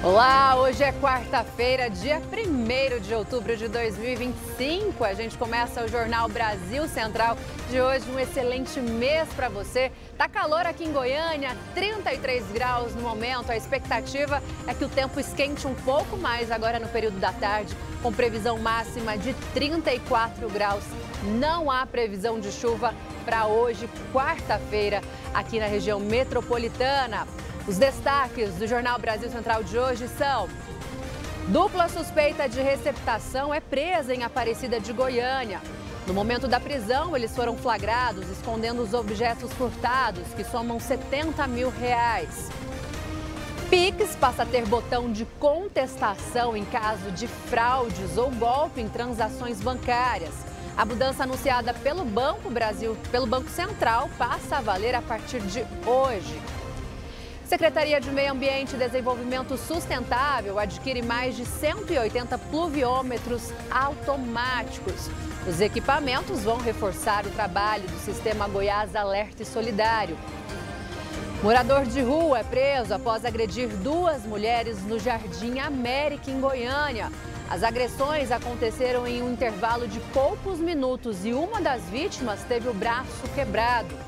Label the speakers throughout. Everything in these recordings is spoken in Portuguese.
Speaker 1: Olá, hoje é quarta-feira, dia 1º de outubro de 2025. A gente começa o Jornal Brasil Central de hoje. Um excelente mês para você. Tá calor aqui em Goiânia, 33 graus no momento. A expectativa é que o tempo esquente um pouco mais agora no período da tarde, com previsão máxima de 34 graus. Não há previsão de chuva para hoje, quarta-feira, aqui na região metropolitana. Os destaques do Jornal Brasil Central de hoje são: dupla suspeita de receptação é presa em Aparecida de Goiânia. No momento da prisão, eles foram flagrados escondendo os objetos furtados, que somam R$70 mil. Pix passa a ter botão de contestação em caso de fraudes ou golpe em transações bancárias. A mudança anunciada pelo Banco Central passa a valer a partir de hoje. Secretaria de Meio Ambiente e Desenvolvimento Sustentável adquire mais de 180 pluviômetros automáticos. Os equipamentos vão reforçar o trabalho do Sistema Goiás Alerta e Solidário. Morador de rua é preso após agredir duas mulheres no Jardim América, em Goiânia. As agressões aconteceram em um intervalo de poucos minutos e uma das vítimas teve o braço quebrado.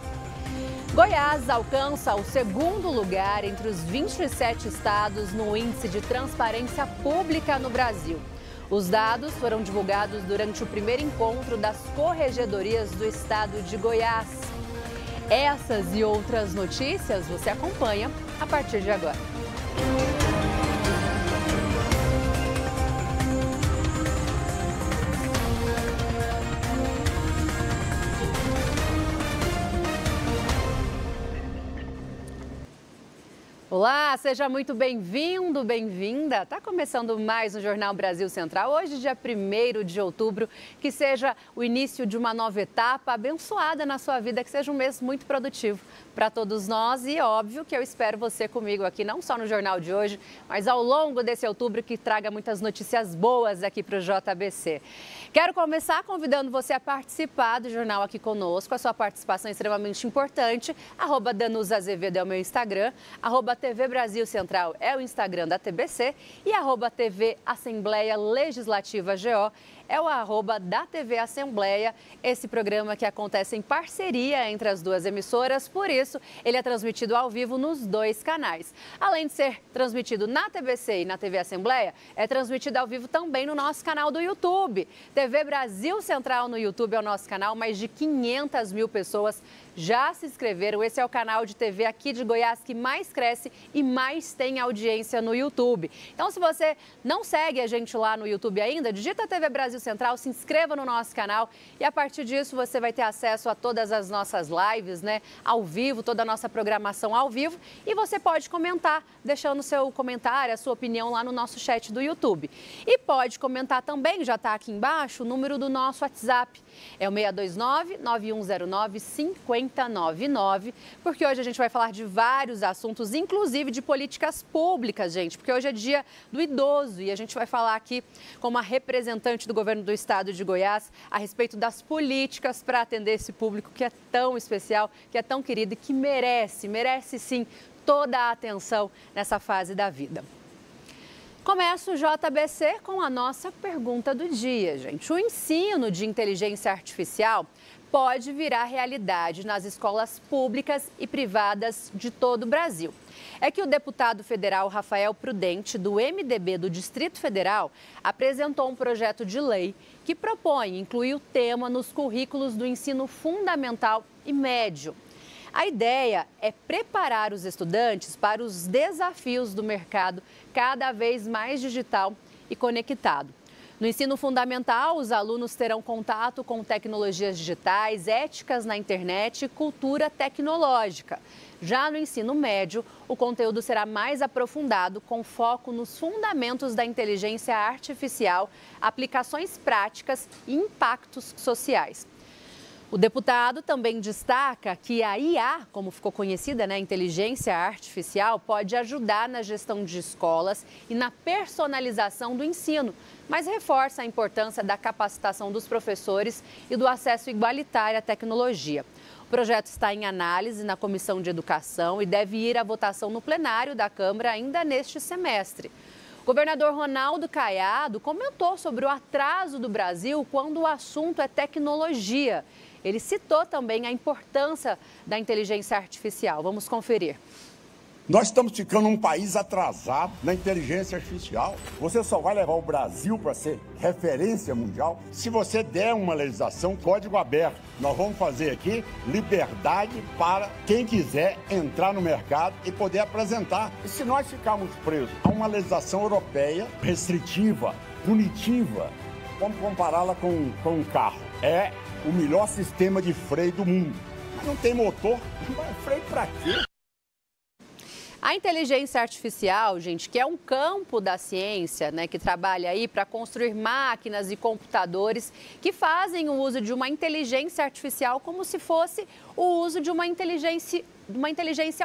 Speaker 1: Goiás alcança o segundo lugar entre os 27 estados no Índice de Transparência Pública no Brasil. Os dados foram divulgados durante o primeiro encontro das corregedorias do estado de Goiás. Essas e outras notícias você acompanha a partir de agora. Olá, seja muito bem-vindo, bem-vinda. Está começando mais um Jornal Brasil Central. Hoje, dia 1º de outubro, que seja o início de uma nova etapa abençoada na sua vida, que seja um mês muito produtivo para todos nós e óbvio que eu espero você comigo aqui, não só no Jornal de hoje, mas ao longo desse outubro que traga muitas notícias boas aqui para o JBC. Quero começar convidando você a participar do jornal aqui conosco. A sua participação é extremamente importante. @DanusaAzevedo é o meu Instagram, @TV Brasil Central é o Instagram da TBC e @TV Assembleia Legislativa GO é o @da TV Assembleia, esse programa que acontece em parceria entre as duas emissoras, por isso ele é transmitido ao vivo nos dois canais. Além de ser transmitido na TBC e na TV Assembleia, é transmitido ao vivo também no nosso canal do YouTube. TV Brasil Central no YouTube é o nosso canal, mais de 500 mil pessoas já se inscreveram. Esse é o canal de TV aqui de Goiás que mais cresce e mais tem audiência no YouTube. Então, se você não segue a gente lá no YouTube ainda, digita TV Brasil Central, se inscreva no nosso canal e a partir disso você vai ter acesso a todas as nossas lives, né, ao vivo, toda a nossa programação ao vivo e você pode comentar, deixando seu comentário, a sua opinião lá no nosso chat do YouTube. E pode comentar também, já está aqui embaixo, o número do nosso WhatsApp. É o 629-9109-5099, porque hoje a gente vai falar de vários assuntos, inclusive de políticas públicas, gente, porque hoje é dia do idoso e a gente vai falar aqui com uma representante do governo do estado de Goiás a respeito das políticas para atender esse público que é tão especial, que é tão querido e que merece sim toda a atenção nessa fase da vida. Começa o JBC com a nossa pergunta do dia, gente. O ensino de inteligência artificial pode virar realidade nas escolas públicas e privadas de todo o Brasil. É que o deputado federal Rafael Prudente, do MDB do Distrito Federal, apresentou um projeto de lei que propõe incluir o tema nos currículos do ensino fundamental e médio. A ideia é preparar os estudantes para os desafios do mercado cada vez mais digital e conectado. No ensino fundamental, os alunos terão contato com tecnologias digitais, éticas na internet e cultura tecnológica. Já no ensino médio, o conteúdo será mais aprofundado, com foco nos fundamentos da inteligência artificial, aplicações práticas e impactos sociais. O deputado também destaca que a IA, como ficou conhecida, né, inteligência artificial, pode ajudar na gestão de escolas e na personalização do ensino, mas reforça a importância da capacitação dos professores e do acesso igualitário à tecnologia. O projeto está em análise na Comissão de Educação e deve ir à votação no plenário da Câmara ainda neste semestre. Governador Ronaldo Caiado comentou sobre o atraso do Brasil quando o assunto é tecnologia. Ele citou também a importância da inteligência artificial. Vamos conferir.
Speaker 2: Nós estamos ficando um país atrasado na inteligência artificial. Você só vai levar o Brasil para ser referência mundial se você der uma legislação código aberto. Nós vamos fazer aqui liberdade para quem quiser entrar no mercado e poder apresentar. E se nós ficarmos presos a uma legislação europeia restritiva, punitiva, vamos compará-la com um carro. É o melhor sistema de freio do mundo. Mas não tem motor, não vai freio para quê?
Speaker 1: A inteligência artificial, gente, que é um campo da ciência, né, que trabalha aí para construir máquinas e computadores que fazem o uso de uma inteligência artificial como se fosse o uso de uma inteligência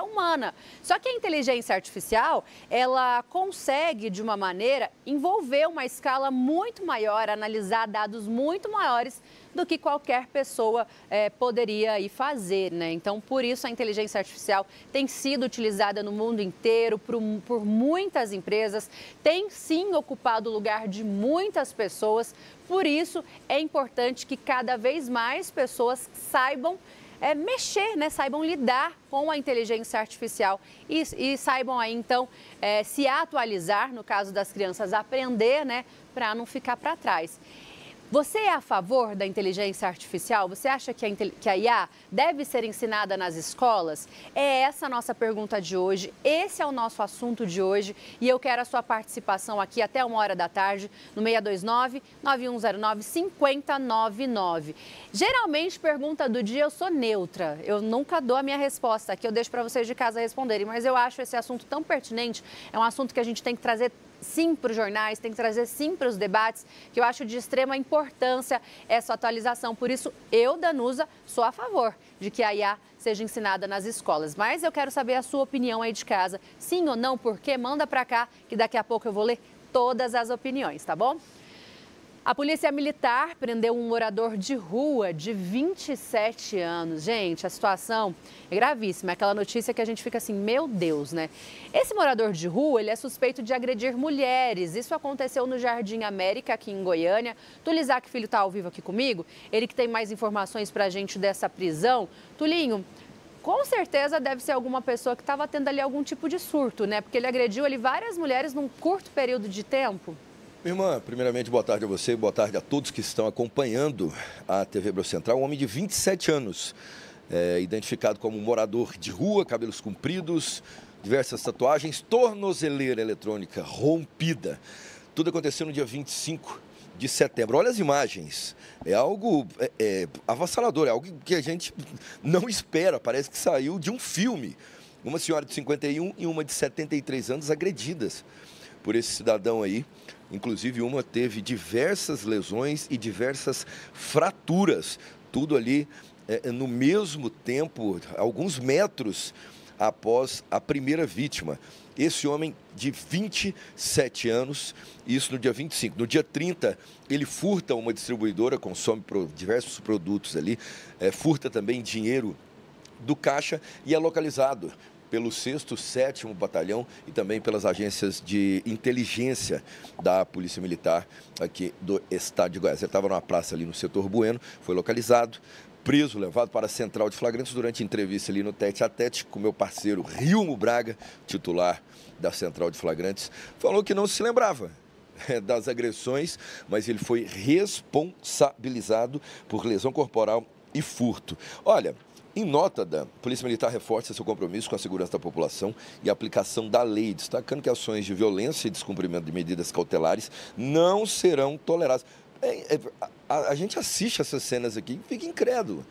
Speaker 1: humana. Só que a inteligência artificial, ela consegue, de uma maneira, envolver uma escala muito maior, analisar dados muito maiores do que qualquer pessoa poderia ir fazer, né? Então, por isso, a inteligência artificial tem sido utilizada no mundo inteiro por muitas empresas, tem sim ocupado o lugar de muitas pessoas. Por isso, é importante que cada vez mais pessoas saibam mexer, né? Saibam lidar com a inteligência artificial e saibam aí, então, se atualizar, no caso das crianças, aprender, né? Para não ficar para trás. Você é a favor da inteligência artificial? Você acha que a IA deve ser ensinada nas escolas? É essa a nossa pergunta de hoje, esse é o nosso assunto de hoje e eu quero a sua participação aqui até 13h no 629-9109-5099. Geralmente, pergunta do dia, eu sou neutra, eu nunca dou a minha resposta aqui, eu deixo para vocês de casa responderem, mas eu acho esse assunto tão pertinente, é um assunto que a gente tem que trazer sim para os jornais, tem que trazer sim para os debates, que eu acho de extrema importância essa atualização. Por isso, eu, Danusa, sou a favor de que a IA seja ensinada nas escolas. Mas eu quero saber a sua opinião aí de casa. Sim ou não, por quê? Manda para cá, que daqui a pouco eu vou ler todas as opiniões, tá bom? A Polícia Militar prendeu um morador de rua de 27 anos. Gente, a situação é gravíssima. É aquela notícia que a gente fica assim, meu Deus, né? Esse morador de rua, ele é suspeito de agredir mulheres. Isso aconteceu no Jardim América, aqui em Goiânia. Túlio Isaac Filho está ao vivo aqui comigo. Ele que tem mais informações para a gente dessa prisão. Tulinho, com certeza deve ser alguma pessoa que estava tendo ali algum tipo de surto, né? Porque ele agrediu ali várias mulheres num curto período de tempo.
Speaker 3: Irmã, primeiramente, boa tarde a você, boa tarde a todos que estão acompanhando a TV Bro Central. Um homem de 27 anos, identificado como morador de rua, cabelos compridos, diversas tatuagens, tornozeleira eletrônica rompida. Tudo aconteceu no dia 25 de setembro. Olha as imagens, é algo avassalador, é algo que a gente não espera, parece que saiu de um filme. Uma senhora de 51 e uma de 73 anos agredidas por esse cidadão aí. Inclusive, uma teve diversas lesões e diversas fraturas, tudo ali no mesmo tempo, alguns metros após a primeira vítima. Esse homem de 27 anos, isso no dia 25. No dia 30, ele furta uma distribuidora, consome diversos produtos ali, furta também dinheiro do caixa e é localizado pelo 6º, 7º Batalhão e também pelas agências de inteligência da Polícia Militar aqui do estado de Goiás. Ele estava numa praça ali no setor Bueno, foi localizado, preso, levado para a Central de Flagrantes durante entrevista ali no tete-a-tete com meu parceiro Rilmo Braga, titular da Central de Flagrantes, falou que não se lembrava das agressões, mas ele foi responsabilizado por lesão corporal e furto. Olha, em nota, da Polícia Militar reforça seu compromisso com a segurança da população e a aplicação da lei, destacando que ações de violência e descumprimento de medidas cautelares não serão toleradas. A gente assiste essas cenas aqui e fica incrédulo,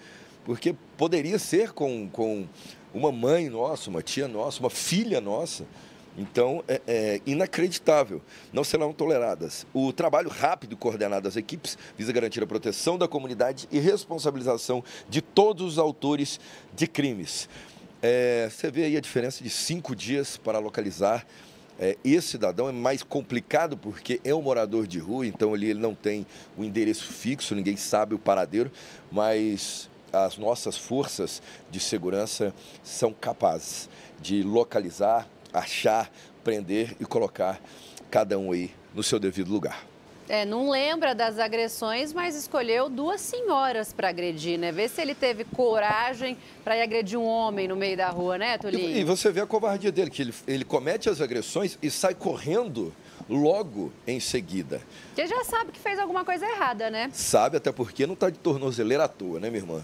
Speaker 3: porque poderia ser com uma mãe nossa, uma tia nossa, uma filha nossa. Então, é inacreditável, não serão toleradas. O trabalho rápido e coordenado das equipes visa garantir a proteção da comunidade e responsabilização de todos os autores de crimes. Você vê aí a diferença de 5 dias para localizar esse cidadão. É mais complicado porque é um morador de rua, então ali ele não tem o endereço fixo, ninguém sabe o paradeiro, mas as nossas forças de segurança são capazes de localizar, achar, prender e colocar cada um aí no seu devido lugar.
Speaker 1: Não lembra das agressões, mas escolheu 2 senhoras para agredir, né? Vê se ele teve coragem para ir agredir um homem no meio da rua, né, Tulinho?
Speaker 3: E você vê a covardia dele, que ele comete as agressões e sai correndo logo em seguida.
Speaker 1: Porque já sabe que fez alguma coisa errada, né?
Speaker 3: Sabe, até porque não está de tornozeleira à toa, né, minha irmã?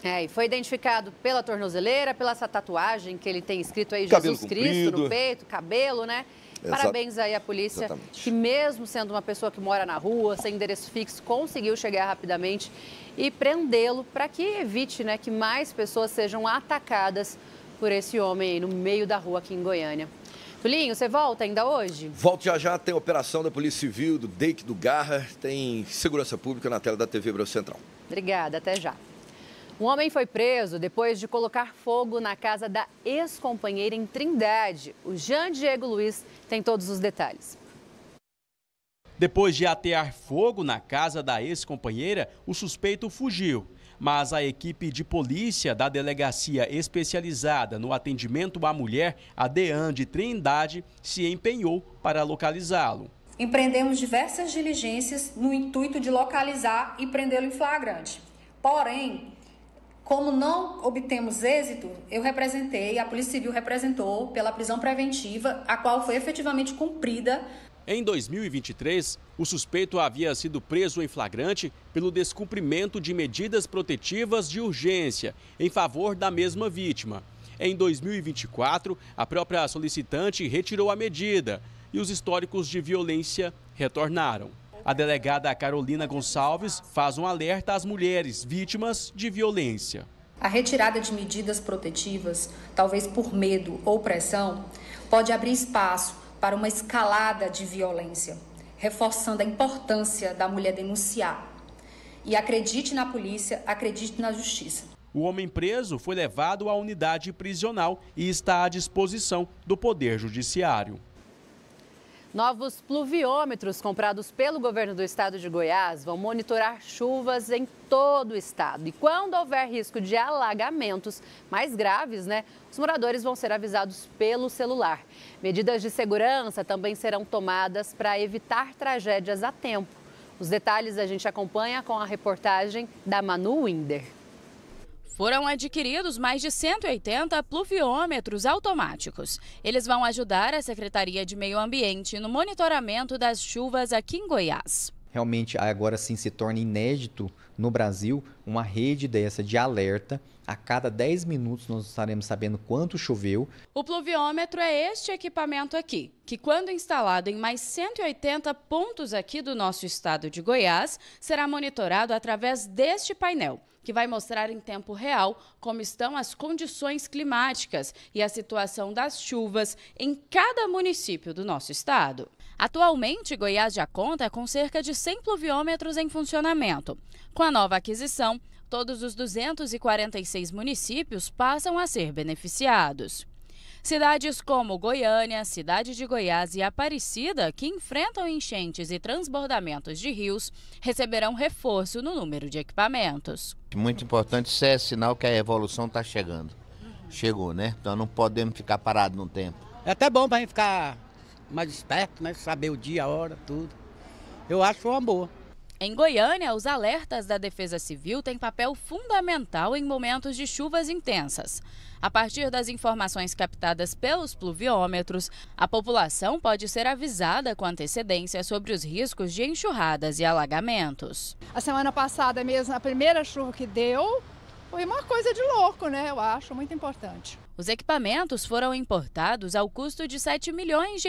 Speaker 1: E foi identificado pela tornozeleira, pela essa tatuagem que ele tem escrito aí,
Speaker 3: Cabelo
Speaker 1: Jesus Cristo,
Speaker 3: comprido.
Speaker 1: no peito, cabelo, né? Parabéns aí à polícia,
Speaker 3: Exatamente.
Speaker 1: que mesmo sendo uma pessoa que mora na rua, sem endereço fixo, conseguiu chegar rapidamente e prendê-lo para que evite, né, que mais pessoas sejam atacadas por esse homem aí no meio da rua aqui em Goiânia. Tulinho, você volta ainda hoje?
Speaker 3: Volto já, tem operação da Polícia Civil, do DEIC, do Garra, tem segurança pública na tela da TV Brasil Central.
Speaker 1: Obrigada, até já. Um homem foi preso depois de colocar fogo na casa da ex-companheira em Trindade. O Jean Diego Luiz tem todos os detalhes.
Speaker 4: Depois de atear fogo na casa da ex-companheira, o suspeito fugiu. Mas a equipe de polícia da Delegacia Especializada no Atendimento à Mulher, a DEAN de Trindade, se empenhou para localizá-lo.
Speaker 5: Empreendemos diversas diligências no intuito de localizar e prendê-lo em flagrante. Porém, como não obtemos êxito, a Polícia Civil representou pela prisão preventiva, a qual foi efetivamente cumprida.
Speaker 4: Em 2023, o suspeito havia sido preso em flagrante pelo descumprimento de medidas protetivas de urgência em favor da mesma vítima. Em 2024, a própria solicitante retirou a medida e os históricos de violência retornaram. A delegada Carolina Gonçalves faz um alerta às mulheres vítimas de violência.
Speaker 5: A retirada de medidas protetivas, talvez por medo ou pressão, pode abrir espaço para uma escalada de violência, reforçando a importância da mulher denunciar. E acredite na polícia, acredite na justiça.
Speaker 4: O homem preso foi levado à unidade prisional e está à disposição do Poder Judiciário.
Speaker 1: Novos pluviômetros comprados pelo governo do estado de Goiás vão monitorar chuvas em todo o estado. E quando houver risco de alagamentos mais graves, os moradores vão ser avisados pelo celular. Medidas de segurança também serão tomadas para evitar tragédias a tempo. Os detalhes a gente acompanha com a reportagem da Manu Winder.
Speaker 6: Foram adquiridos mais de 180 pluviômetros automáticos. Eles vão ajudar a Secretaria de Meio Ambiente no monitoramento das chuvas aqui em Goiás.
Speaker 7: Realmente, agora sim se torna inédito no Brasil uma rede dessa de alerta. A cada 10 minutos nós estaremos sabendo quanto choveu.
Speaker 6: O pluviômetro é este equipamento aqui, que quando instalado em mais 180 pontos aqui do nosso estado de Goiás, será monitorado através deste painel, que vai mostrar em tempo real como estão as condições climáticas e a situação das chuvas em cada município do nosso estado. Atualmente, Goiás já conta com cerca de 100 pluviômetros em funcionamento. Com a nova aquisição, todos os 246 municípios passam a ser beneficiados. Cidades como Goiânia, Cidade de Goiás e Aparecida, que enfrentam enchentes e transbordamentos de rios, receberão reforço no número de equipamentos.
Speaker 8: Muito importante, isso é sinal que a evolução está chegando. Chegou, né? Então não podemos ficar parados no tempo.
Speaker 9: É até bom para a gente ficar mais esperto, né? Saber o dia, a hora, tudo. Eu acho que foi uma boa.
Speaker 6: Em Goiânia, os alertas da Defesa Civil têm papel fundamental em momentos de chuvas intensas. A partir das informações captadas pelos pluviômetros, a população pode ser avisada com antecedência sobre os riscos de enxurradas e alagamentos.
Speaker 10: A semana passada mesmo, a primeira chuva que deu, foi uma coisa de louco, né? Eu acho muito importante.
Speaker 6: Os equipamentos foram importados ao custo de R$ 7 milhões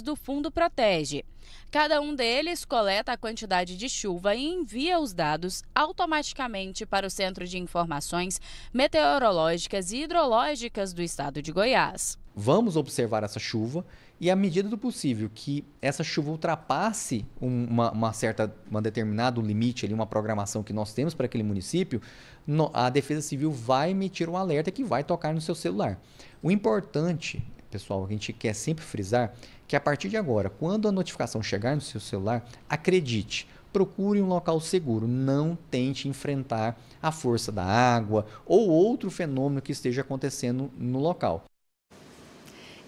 Speaker 6: do Fundo Protege. Cada um deles coleta a quantidade de chuva e envia os dados automaticamente para o Centro de Informações Meteorológicas e Hidrológicas do estado de Goiás.
Speaker 7: Vamos observar essa chuva e, à medida do possível que essa chuva ultrapasse um determinado limite, uma programação que nós temos para aquele município, a Defesa Civil vai emitir um alerta que vai tocar no seu celular. O importante, pessoal, a gente quer sempre frisar que a partir de agora, quando a notificação chegar no seu celular, acredite, procure um local seguro, não tente enfrentar a força da água ou outro fenômeno que esteja acontecendo no local.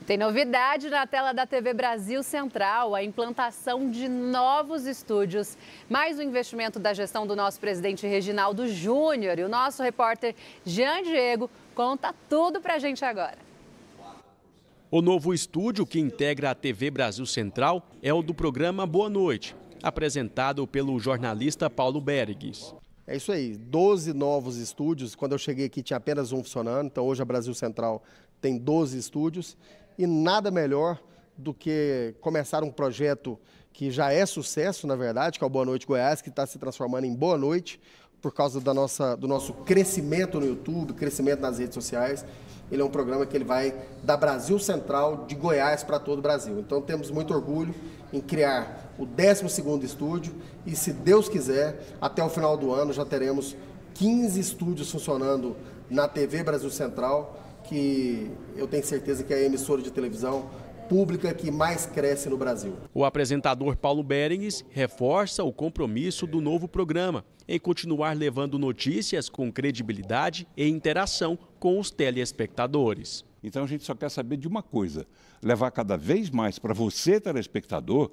Speaker 1: Tem novidade na tela da TV Brasil Central, a implantação de novos estúdios. Mais um investimento da gestão do nosso presidente Reginaldo Júnior. E o nosso repórter Jean Diego conta tudo pra gente agora.
Speaker 4: O novo estúdio que integra a TV Brasil Central é o do programa Boa Noite, apresentado pelo jornalista Paulo Bergues.
Speaker 11: É isso aí, 12 novos estúdios. Quando eu cheguei aqui tinha apenas um funcionando, então hoje a Brasil Central tem 12 estúdios. E nada melhor do que começar um projeto que já é sucesso, na verdade, que é o Boa Noite Goiás, que está se transformando em Boa Noite, por causa do nosso crescimento no YouTube, crescimento nas redes sociais. Ele é um programa que ele vai da Brasil Central, de Goiás para todo o Brasil. Então temos muito orgulho em criar o 12º estúdio e, se Deus quiser, até o final do ano já teremos 15 estúdios funcionando na TV Brasil Central, que eu tenho certeza que é a emissora de televisão pública que mais cresce no Brasil.
Speaker 4: O apresentador Paulo Bergues reforça o compromisso do novo programa em continuar levando notícias com credibilidade e interação com os telespectadores.
Speaker 12: Então a gente só quer saber de uma coisa, levar cada vez mais para você, telespectador,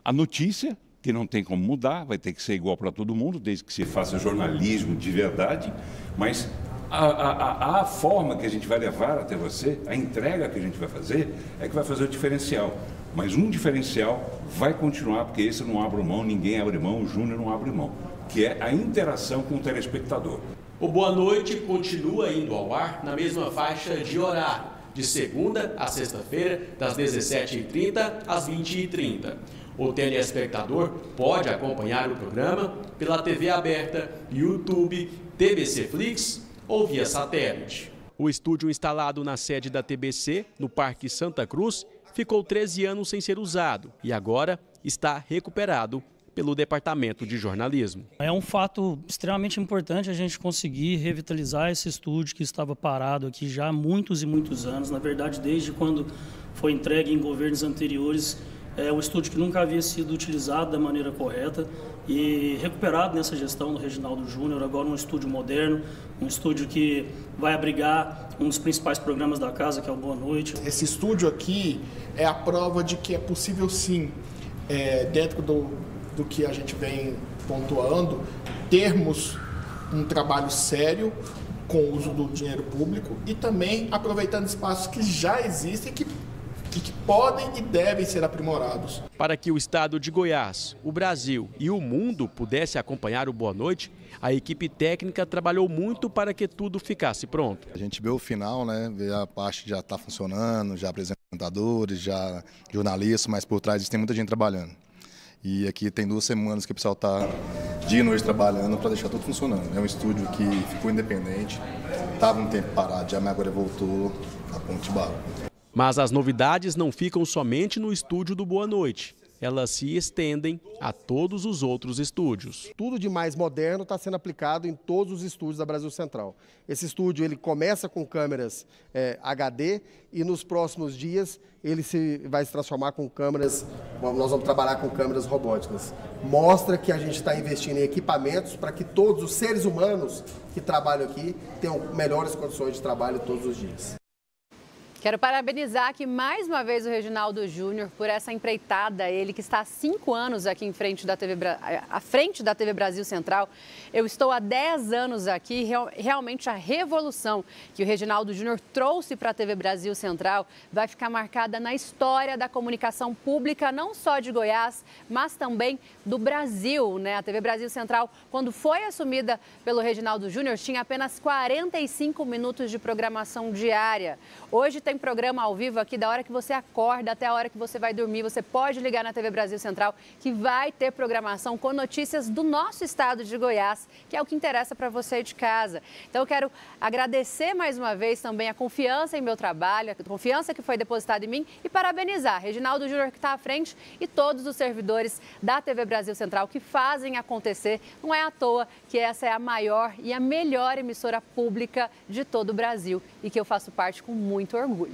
Speaker 12: a notícia, que não tem como mudar, vai ter que ser igual para todo mundo, desde que se faça jornalismo de verdade, mas a forma que a gente vai levar até você, a entrega que a gente vai fazer, é que vai fazer o diferencial. Mas um diferencial vai continuar, porque esse eu não abro mão, ninguém abre mão, o Júnior não abre mão, que é a interação com o telespectador.
Speaker 4: O Boa Noite continua indo ao ar na mesma faixa de horário, de segunda a sexta-feira, das 17h30 às 20h30. O telespectador pode acompanhar o programa pela TV aberta, YouTube, TBC Flix ou via satélite. O estúdio instalado na sede da TBC, no Parque Santa Cruz, ficou 13 anos sem ser usado e agora está recuperado pelo Departamento de Jornalismo.
Speaker 13: É um fato extremamente importante a gente conseguir revitalizar esse estúdio que estava parado aqui já há muitos e muitos anos. Na verdade, desde quando foi entregue em governos anteriores, é um estúdio que nunca havia sido utilizado da maneira correta e recuperado nessa gestão do Reginaldo Júnior, agora um estúdio moderno, um estúdio que vai abrigar um dos principais programas da casa, que é o Boa Noite.
Speaker 14: Esse estúdio aqui é a prova de que é possível sim, dentro do que a gente vem pontuando, termos um trabalho sério com o uso do dinheiro público e também aproveitando espaços que já existem e que podem e devem ser aprimorados.
Speaker 4: Para que o estado de Goiás, o Brasil e o mundo pudesse acompanhar o Boa Noite, a equipe técnica trabalhou muito para que tudo ficasse pronto.
Speaker 15: A gente vê o final, né? Vê a parte já está funcionando, já apresentadores, já jornalistas, mas por trás disso tem muita gente trabalhando. E aqui tem 2 semanas que o pessoal está dia e noite trabalhando para deixar tudo funcionando. É um estúdio que ficou independente, estava um tempo parado já, mas agora voltou a ponto de barro.
Speaker 4: Mas as novidades não ficam somente no estúdio do Boa Noite. Elas se estendem a todos os outros estúdios.
Speaker 11: Tudo de mais moderno está sendo aplicado em todos os estúdios da Brasil Central. Esse estúdio ele começa com câmeras HD e nos próximos dias ele vai se transformar com câmeras, nós vamos trabalhar com câmeras robóticas. Mostra que a gente está investindo em equipamentos para que todos os seres humanos que trabalham aqui tenham melhores condições de trabalho todos os dias.
Speaker 1: Quero parabenizar aqui mais uma vez o Reginaldo Júnior por essa empreitada, ele que está há 5 anos aqui à frente da TV Brasil Central. Eu estou há 10 anos aqui, realmente a revolução que o Reginaldo Júnior trouxe para a TV Brasil Central vai ficar marcada na história da comunicação pública, não só de Goiás, mas também do Brasil, né? A TV Brasil Central, quando foi assumida pelo Reginaldo Júnior, tinha apenas 45 minutos de programação diária. Hoje tem programa ao vivo aqui da hora que você acorda até a hora que você vai dormir. Você pode ligar na TV Brasil Central que vai ter programação com notícias do nosso estado de Goiás, que é o que interessa para você de casa. Então eu quero agradecer mais uma vez também a confiança em meu trabalho, a confiança que foi depositada em mim e parabenizar Reginaldo Júnior que está à frente e todos os servidores da TV Brasil Central que fazem acontecer. Não é à toa que essa é a maior e a melhor emissora pública de todo o Brasil e que eu faço parte com muito orgulho.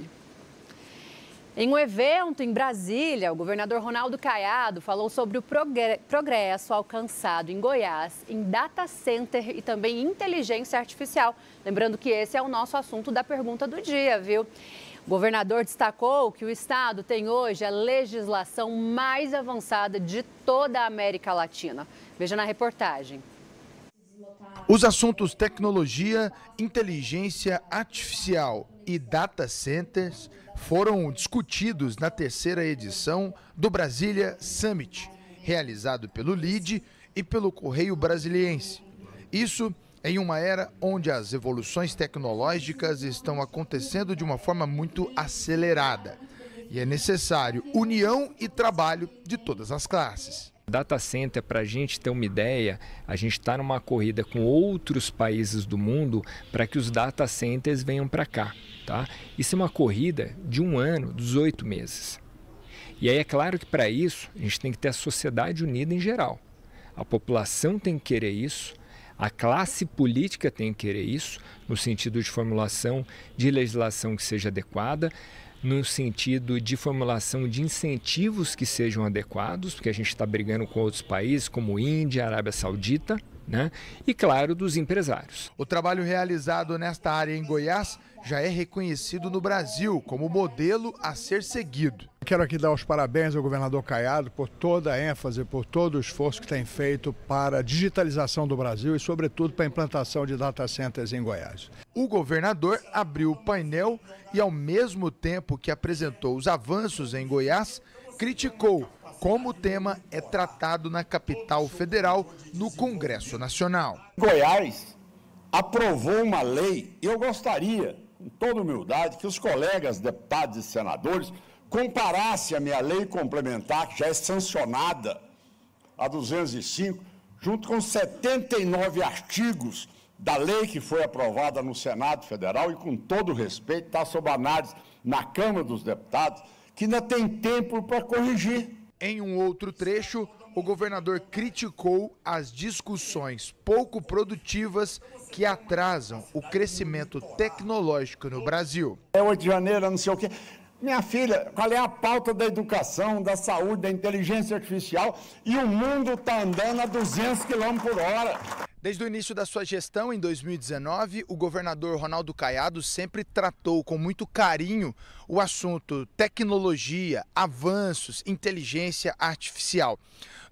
Speaker 1: Em um evento em Brasília, o governador Ronaldo Caiado falou sobre o progresso alcançado em Goiás em data center e também inteligência artificial. Lembrando que esse é o nosso assunto da pergunta do dia, viu? O governador destacou que o estado tem hoje a legislação mais avançada de toda a América Latina. Veja na reportagem.
Speaker 16: Os assuntos tecnologia, inteligência artificial e data centers foram discutidos na terceira edição do Brasília Summit, realizado pelo LIDE e pelo Correio Brasiliense. Isso em uma era onde as evoluções tecnológicas estão acontecendo de uma forma muito acelerada. E é necessário união e trabalho de todas as classes.
Speaker 17: Data center, para a gente ter uma ideia, a gente está numa corrida com outros países do mundo para que os data centers venham para cá. Tá? Isso é uma corrida de 1 ano, 18 meses. E aí é claro que para isso a gente tem que ter a sociedade unida em geral. A população tem que querer isso, a classe política tem que querer isso, no sentido de formulação de legislação que seja adequada, no sentido de formulação de incentivos que sejam adequados, porque a gente está brigando com outros países como Índia, Arábia Saudita, né? E claro, dos empresários.
Speaker 16: O trabalho realizado nesta área em Goiás já é reconhecido no Brasil como modelo a ser seguido.
Speaker 18: Quero aqui dar os parabéns ao governador Caiado por toda a ênfase, por todo o esforço que tem feito para a digitalização do Brasil e, sobretudo, para a implantação de data centers em Goiás.
Speaker 16: O governador abriu o painel e, ao mesmo tempo que apresentou os avanços em Goiás, criticou como o tema é tratado na capital federal no Congresso Nacional.
Speaker 2: Goiás aprovou uma lei e eu gostaria, com toda humildade, que os colegas deputados e senadores comparassem a minha lei complementar, que já é sancionada, a 205, junto com 79 artigos da lei que foi aprovada no Senado Federal e, com todo respeito, está sob análise na Câmara dos Deputados, que ainda tem tempo para corrigir.
Speaker 16: Em um outro trecho, o governador criticou as discussões pouco produtivas que atrasam o crescimento tecnológico no Brasil.
Speaker 2: É 8 de janeiro, não sei o quê. Minha filha, qual é a pauta da educação, da saúde, da inteligência artificial? E o mundo está andando a 200 km por hora.
Speaker 16: Desde o início da sua gestão, em 2019, o governador Ronaldo Caiado sempre tratou com muito carinho o assunto tecnologia, avanços, inteligência artificial.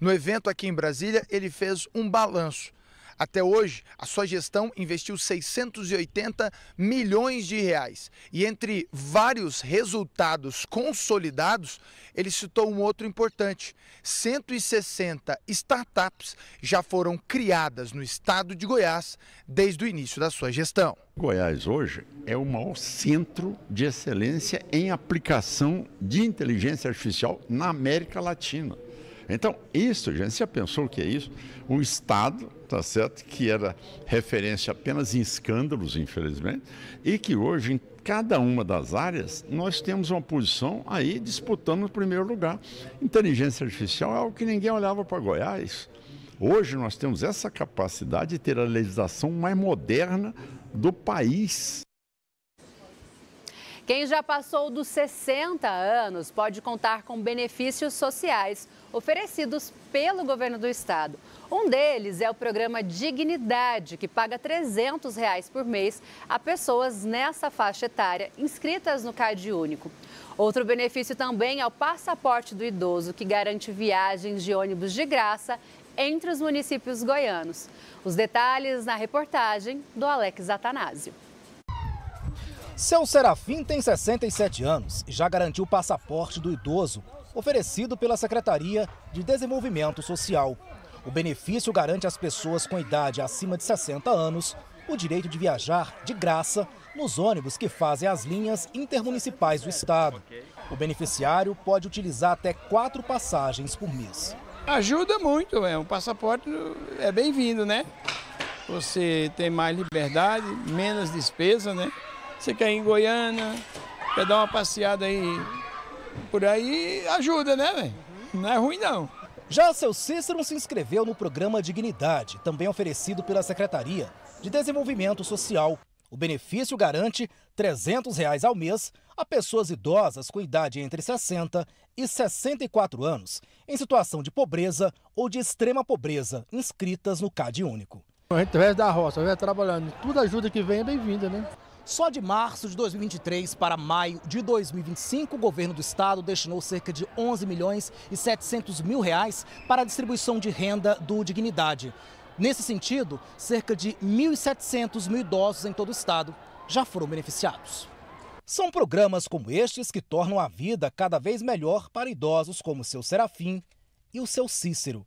Speaker 16: No evento aqui em Brasília, ele fez um balanço. Até hoje, a sua gestão investiu 680 milhões de reais. E entre vários resultados consolidados, ele citou um outro importante. 160 startups já foram criadas no estado de Goiás desde o início da sua gestão.
Speaker 19: Goiás hoje é o maior centro de excelência em aplicação de inteligência artificial na América Latina. Então, isso, gente, você já pensou o que é isso? Um estado, tá certo, que era referência apenas em escândalos, infelizmente, e que hoje, em cada uma das áreas, nós temos uma posição aí disputando o primeiro lugar. Inteligência artificial é algo que ninguém olhava para Goiás. Hoje nós temos essa capacidade de ter a legislação mais moderna do país.
Speaker 1: Quem já passou dos 60 anos pode contar com benefícios sociais oferecidos pelo governo do estado. Um deles é o programa Dignidade, que paga R$ 300 por mês a pessoas nessa faixa etária inscritas no CAD Único. Outro benefício também é o passaporte do idoso, que garante viagens de ônibus de graça entre os municípios goianos. Os detalhes na reportagem do Alex Atanásio.
Speaker 20: Seu Serafim tem 67 anos e já garantiu o passaporte do idoso, oferecido pela Secretaria de Desenvolvimento Social. O benefício garante às pessoas com idade acima de 60 anos o direito de viajar de graça nos ônibus que fazem as linhas intermunicipais do estado. O beneficiário pode utilizar até 4 passagens por mês.
Speaker 21: Ajuda muito, um passaporte é bem-vindo, né? Você tem mais liberdade, menos despesa, né? Você quer ir em Goiânia, quer dar uma passeada aí por aí, ajuda, né, velho? Não é ruim, não.
Speaker 20: Já seu Cícero se inscreveu no programa Dignidade, também oferecido pela Secretaria de Desenvolvimento Social. O benefício garante R$ 300 ao mês a pessoas idosas com idade entre 60 e 64 anos, em situação de pobreza ou de extrema pobreza, inscritas no CAD Único.
Speaker 22: A gente vai da roça, vai trabalhando, toda ajuda que vem é bem-vinda, né?
Speaker 20: Só de março de 2023 para maio de 2025, o governo do estado destinou cerca de 11 milhões e 700 mil reais para a distribuição de renda do Dignidade. Nesse sentido, cerca de 1.700 mil idosos em todo o estado já foram beneficiados. São programas como estes que tornam a vida cada vez melhor para idosos como o seu Serafim e o seu Cícero.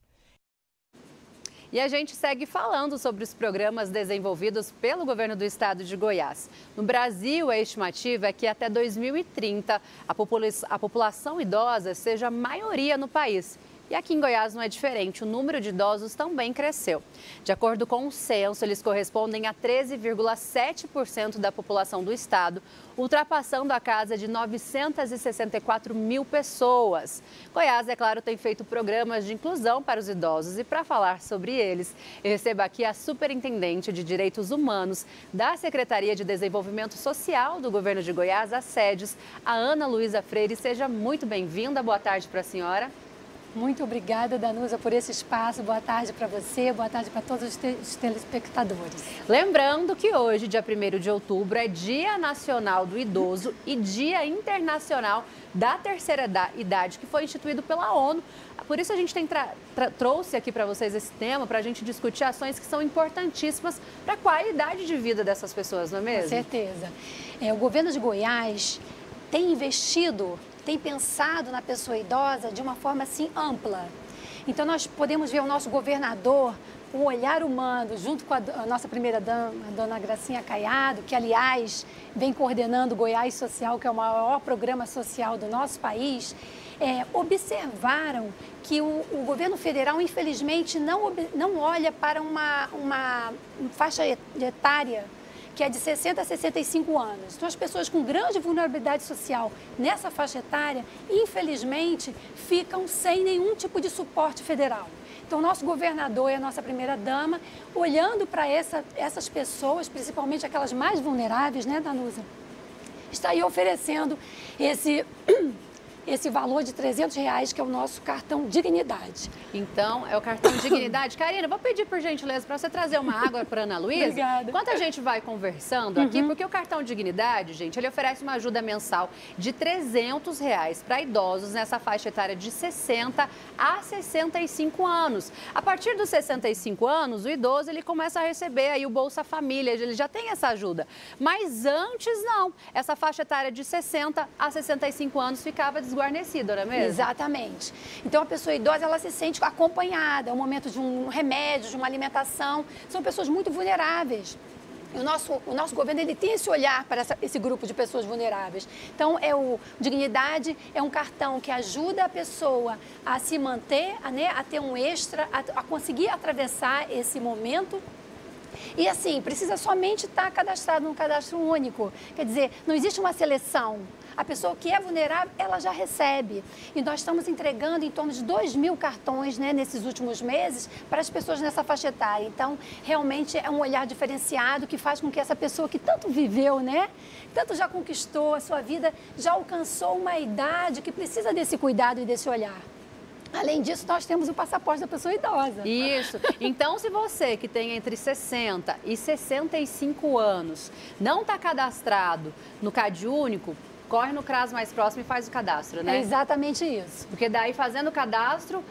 Speaker 1: E a gente segue falando sobre os programas desenvolvidos pelo governo do estado de Goiás. No Brasil, a estimativa é que até 2030 a população idosa seja a maioria no país. E aqui em Goiás não é diferente, o número de idosos também cresceu. De acordo com o censo, eles correspondem a 13,7% da população do estado, ultrapassando a casa de 964 mil pessoas. Goiás, é claro, tem feito programas de inclusão para os idosos e para falar sobre eles, eu recebo aqui a superintendente de Direitos Humanos da Secretaria de Desenvolvimento Social do governo de Goiás, a SEDES, a Ana Luísa Freire. Seja muito bem-vinda, boa tarde para a senhora.
Speaker 3: Muito obrigada, Danusa, por esse espaço. Boa tarde para você, boa tarde para todos os telespectadores.
Speaker 1: Lembrando que hoje, dia 1º de outubro, é Dia Nacional do Idoso e Dia Internacional da Terceira Idade, que foi instituído pela ONU. Por isso a gente trouxe aqui para vocês esse tema, para a gente discutir ações que são importantíssimas para a qualidade de vida dessas pessoas, não é mesmo?
Speaker 3: Com certeza. O governo de Goiás tem investido, tem pensado na pessoa idosa de uma forma assim ampla. Então nós podemos ver o nosso governador, o olhar humano, junto com a nossa primeira-dama, a dona Gracinha Caiado, que aliás vem coordenando o Goiás Social, que é o maior programa social do nosso país, observaram que o governo federal, infelizmente, não olha para uma faixa etária que é de 60 a 65 anos. Então, as pessoas com grande vulnerabilidade social nessa faixa etária, infelizmente, ficam sem nenhum tipo de suporte federal. Então, o nosso governador e a nossa primeira-dama, olhando para essas pessoas, principalmente aquelas mais vulneráveis, né, Danusa, está aí oferecendo esse valor de R$300, que é o nosso cartão Dignidade.
Speaker 1: Então, é o cartão Dignidade. Karina, vou pedir por gentileza para você trazer uma água para a Ana Luísa.
Speaker 3: Obrigada.
Speaker 1: Enquanto a gente vai conversando aqui, porque o cartão Dignidade, gente, ele oferece uma ajuda mensal de R$300 para idosos nessa faixa etária de 60 a 65 anos. A partir dos 65 anos, o idoso ele começa a receber aí o Bolsa Família, ele já tem essa ajuda. Mas antes não, essa faixa etária de 60 a 65 anos ficava desguarnecida, não é mesmo?
Speaker 3: Exatamente. Então, a pessoa idosa, ela se sente acompanhada, é o momento de um remédio, de uma alimentação. São pessoas muito vulneráveis. O nosso governo ele tem esse olhar para esse grupo de pessoas vulneráveis. Então, o Dignidade é um cartão que ajuda a pessoa a se manter, a ter um extra, a conseguir atravessar esse momento. E assim, precisa somente estar cadastrado num cadastro único. Quer dizer, não existe uma seleção. A pessoa que é vulnerável, ela já recebe. E nós estamos entregando em torno de 2.000 cartões, né, nesses últimos meses para as pessoas nessa faixa etária. Então, realmente é um olhar diferenciado que faz com que essa pessoa que tanto viveu, né, tanto já conquistou a sua vida, já alcançou uma idade que precisa desse cuidado e desse olhar. Além disso, nós temos o passaporte da pessoa idosa.
Speaker 1: Isso. Então, se você que tem entre 60 e 65 anos não está cadastrado no CadÚnico, corre no CRAS mais próximo e faz o cadastro, né?
Speaker 3: É exatamente isso.
Speaker 1: Porque daí, fazendo o cadastro,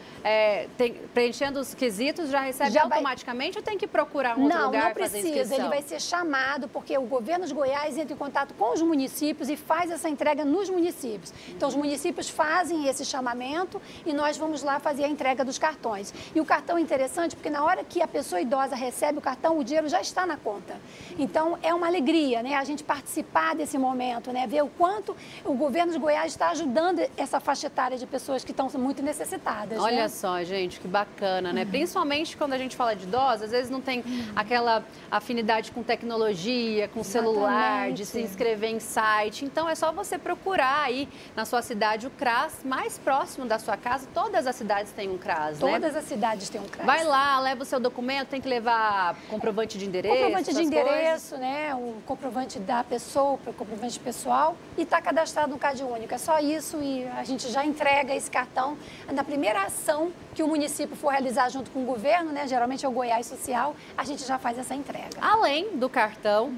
Speaker 1: preenchendo os quesitos, já recebe automaticamente ou tem que procurar um outro lugar para fazer inscrição?
Speaker 3: Não precisa. Ele vai ser chamado, porque o governo de Goiás entra em contato com os municípios e faz essa entrega nos municípios. Então, os municípios fazem esse chamamento e nós vamos lá fazer a entrega dos cartões. E o cartão é interessante porque na hora que a pessoa idosa recebe o cartão, o dinheiro já está na conta. Então, é uma alegria, né? A gente participar desse momento, né? Ver o quanto o governo de Goiás está ajudando essa faixa etária de pessoas que estão muito necessitadas.
Speaker 1: Olha só, gente, que bacana, né? Principalmente quando a gente fala de idosos, às vezes não tem aquela afinidade com tecnologia, com celular, de se inscrever em site. Então, é só você procurar aí na sua cidade o CRAS mais próximo da sua casa. Todas as cidades têm um CRAS, né?
Speaker 3: Todas as cidades têm um CRAS.
Speaker 1: Vai lá, leva o seu documento, tem que levar comprovante de endereço.
Speaker 3: Comprovante de endereço, né? O comprovante da pessoa, o comprovante pessoal. E está cadastrado no Cade Único. É só isso e a gente já entrega esse cartão na primeira ação que o município for realizar junto com o governo, né? Geralmente é o Goiás Social, a gente já faz essa entrega.
Speaker 1: Além do cartão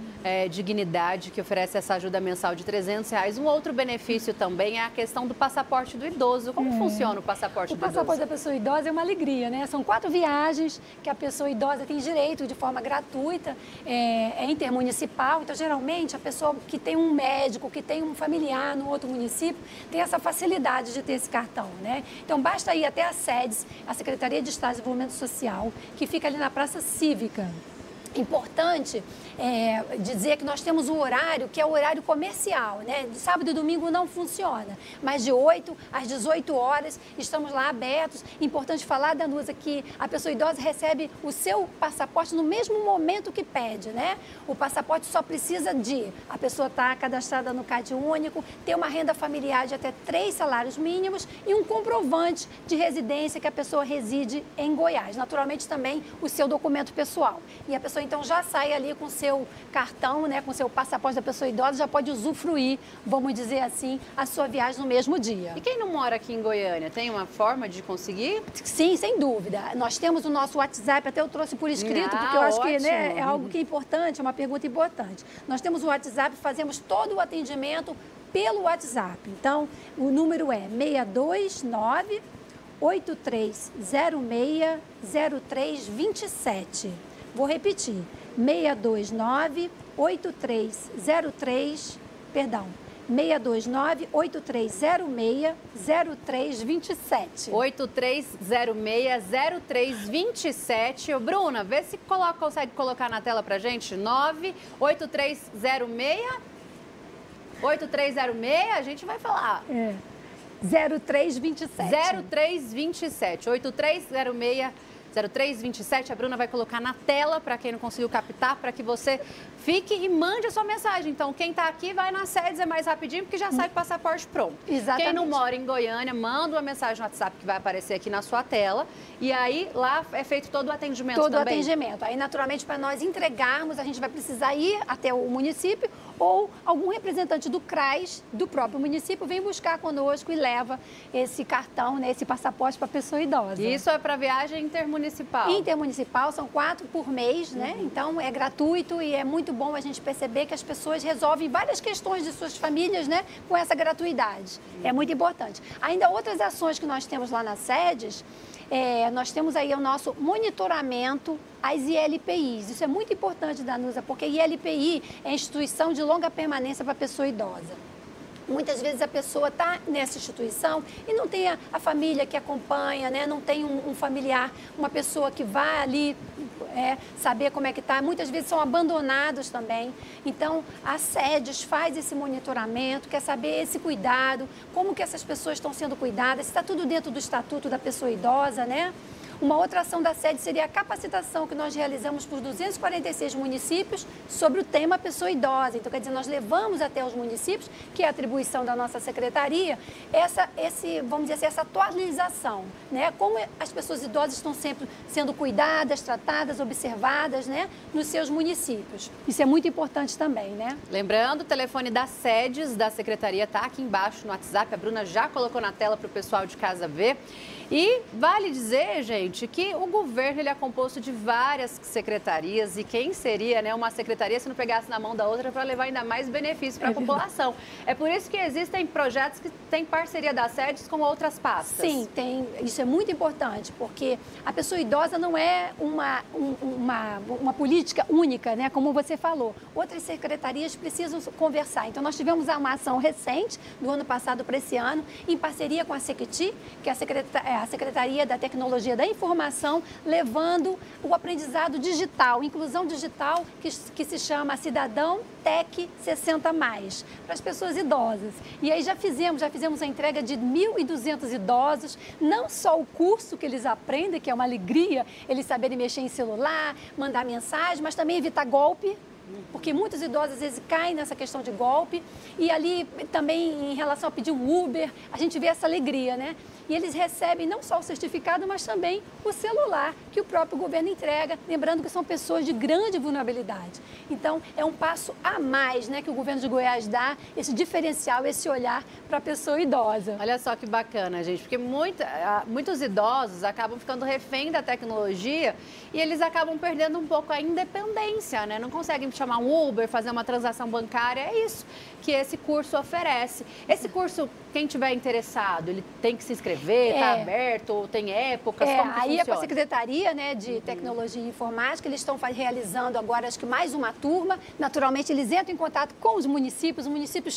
Speaker 1: Dignidade, que oferece essa ajuda mensal de R$300, um outro benefício também é a questão do passaporte do idoso. Como funciona o passaporte do idoso?
Speaker 3: O passaporte da pessoa idosa é uma alegria, né? São 4 viagens que a pessoa idosa tem direito de forma gratuita, é intermunicipal. Então, geralmente, a pessoa que tem um médico, que tem um familiar no outro município, tem essa facilidade de ter esse cartão, né? Então, basta ir até as sedes, a Secretaria de Estado de Desenvolvimento Social, que fica ali na Praça Cívica. Importante dizer que nós temos um horário que é o horário comercial, né? De sábado e domingo não funciona, mas de 8 às 18 horas estamos lá abertos. Importante falar, Danusa, que a pessoa idosa recebe o seu passaporte no mesmo momento que pede, né? O passaporte só precisa de a pessoa estar cadastrada no Cade Único, ter uma renda familiar de até 3 salários mínimos e um comprovante de residência que a pessoa reside em Goiás. Naturalmente também o seu documento pessoal. E a pessoa então já sai ali com o seu cartão, né, com o seu passaporte da pessoa idosa, já pode usufruir, vamos dizer assim, a sua viagem no mesmo dia.
Speaker 1: E quem não mora aqui em Goiânia, tem uma forma de conseguir?
Speaker 3: Sim, sem dúvida. Nós temos o nosso WhatsApp, até eu trouxe por escrito, porque eu acho que, né, é algo que é importante, é uma pergunta importante. Nós temos o WhatsApp, fazemos todo o atendimento pelo WhatsApp. Então, o número é 629 8306-0327. Vou repetir, 629-8306, 629-8306-0327.
Speaker 1: 8306-0327. Bruna, vê se consegue colocar na tela pra gente, 98306, a gente vai falar.
Speaker 3: 0327.
Speaker 1: 0327, 8306-0327, a Bruna vai colocar na tela para quem não conseguiu captar, para que você fique e mande a sua mensagem. Então, quem está aqui vai nas sedes, é mais rapidinho, porque já sai com o passaporte pronto.
Speaker 3: Exatamente.
Speaker 1: Quem não mora em Goiânia, manda uma mensagem no WhatsApp que vai aparecer aqui na sua tela. E aí, lá é feito todo o atendimento também.
Speaker 3: Todo o atendimento. Aí, naturalmente, para nós entregarmos, a gente vai precisar ir até o município ou algum representante do CRAS, do próprio município, vem buscar conosco e leva esse cartão, né, esse passaporte para a pessoa idosa.
Speaker 1: E isso é para viagem intermunicipal?
Speaker 3: Intermunicipal, são 4 por mês, né? Então, é gratuito e é muito bom a gente perceber que as pessoas resolvem várias questões de suas famílias, né, com essa gratuidade. É muito importante. Ainda outras ações que nós temos lá nas sedes, nós temos aí o nosso monitoramento às ILPIs. Isso é muito importante, Danusa, porque ILPI é a instituição de longa permanência para a pessoa idosa. Muitas vezes a pessoa está nessa instituição e não tem a família que acompanha, né? Não tem um familiar, uma pessoa que vai ali saber como é que está. Muitas vezes são abandonados também. Então, a SEDES faz esse monitoramento, quer saber esse cuidado, como que essas pessoas estão sendo cuidadas, se está tudo dentro do Estatuto da Pessoa Idosa, né? Uma outra ação da sede seria a capacitação que nós realizamos por 246 municípios sobre o tema pessoa idosa. Então, quer dizer, nós levamos até os municípios, que é a atribuição da nossa secretaria, vamos dizer assim, essa atualização, né? Como as pessoas idosas estão sempre sendo cuidadas, tratadas, observadas, né? Nos seus municípios. Isso é muito importante também, né?
Speaker 1: Lembrando, o telefone das sedes da secretaria está aqui embaixo no WhatsApp. A Bruna já colocou na tela para o pessoal de casa ver. E vale dizer, gente, que o governo ele é composto de várias secretarias e quem seria, né, uma secretaria se não pegasse na mão da outra para levar ainda mais benefícios para a população. É por isso que existem projetos que têm parceria das sedes com outras pastas.
Speaker 3: Sim, tem. Isso é muito importante, porque a pessoa idosa não é uma política única, né, como você falou. Outras secretarias precisam conversar. Então, nós tivemos uma ação recente, do ano passado para esse ano, em parceria com a SECTI, que é a Secretaria da Tecnologia da Informação, levando o aprendizado digital, inclusão digital, que se chama Cidadão Tec 60+, para as pessoas idosas. E aí já fizemos a entrega de 1.200 idosos, não só o curso que eles aprendem, que é uma alegria, eles saberem mexer em celular, mandar mensagem, mas também evitar golpe, Porque muitos idosos, às vezes, caem nessa questão de golpe. E ali, também, em relação a pedir um Uber, a gente vê essa alegria, né? E eles recebem não só o certificado, mas também o celular que o próprio governo entrega, lembrando que são pessoas de grande vulnerabilidade. Então, é um passo a mais, né, que o governo de Goiás dá, esse diferencial, esse olhar para a pessoa idosa.
Speaker 1: Olha só que bacana, gente, porque muitos idosos acabam ficando refém da tecnologia e eles acabam perdendo um pouco a independência, né? Não conseguem chamar um Uber, fazer uma transação bancária, é isso que esse curso oferece. Esse curso, quem tiver interessado, ele tem que se inscrever, está aberto, ou tem épocas, como que
Speaker 3: aí
Speaker 1: funciona?
Speaker 3: É com a Secretaria, né, de Tecnologia e Informática, eles estão realizando agora, acho que mais uma turma. Naturalmente, eles entram em contato com os municípios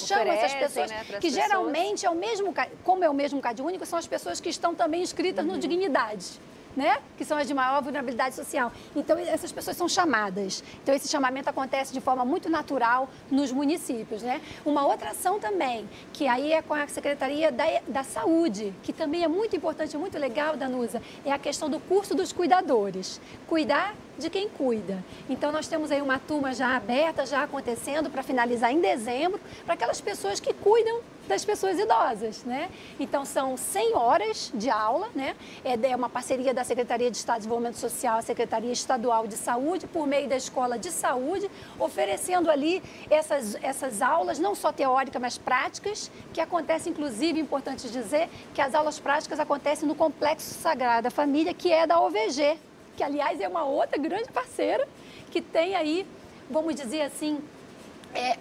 Speaker 3: chamam essas pessoas, né, que geralmente é o mesmo, como é o mesmo CAD único, são as pessoas que estão também inscritas no Dignidade, né? Que são as de maior vulnerabilidade social. Então, essas pessoas são chamadas. Então, esse chamamento acontece de forma muito natural nos municípios, né? Uma outra ação também, que aí é com a Secretaria da Saúde, que também é muito importante, muito legal, Danusa, é a questão do curso dos cuidadores. Cuidar de quem cuida. Então, nós temos aí uma turma já aberta, já acontecendo, para finalizar em dezembro, para aquelas pessoas que cuidam das pessoas idosas, né? Então, são 100 horas de aula, né? É uma parceria da Secretaria de Estado de Desenvolvimento Social, a Secretaria Estadual de Saúde, por meio da Escola de Saúde, oferecendo ali essas aulas, não só teóricas, mas práticas, que acontecem, inclusive, importante dizer, que as aulas práticas acontecem no Complexo Sagrada Família, que é da OVG, que, aliás, é uma outra grande parceira, que tem aí, vamos dizer assim,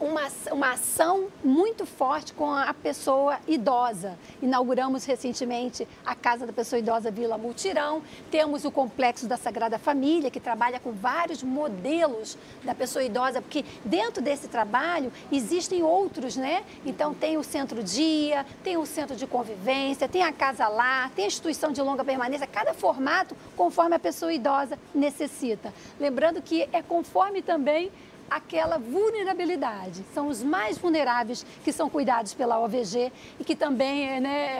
Speaker 3: uma ação muito forte com a pessoa idosa. Inauguramos recentemente a Casa da Pessoa Idosa Vila Multirão, temos o Complexo da Sagrada Família, que trabalha com vários modelos da pessoa idosa, porque dentro desse trabalho existem outros, né? Então, tem o Centro Dia, tem o Centro de Convivência, tem a Casa Lar, tem a instituição de longa permanência, cada formato conforme a pessoa idosa necessita. Lembrando que é conforme também aquela vulnerabilidade. São os mais vulneráveis que são cuidados pela OVG e que também, né,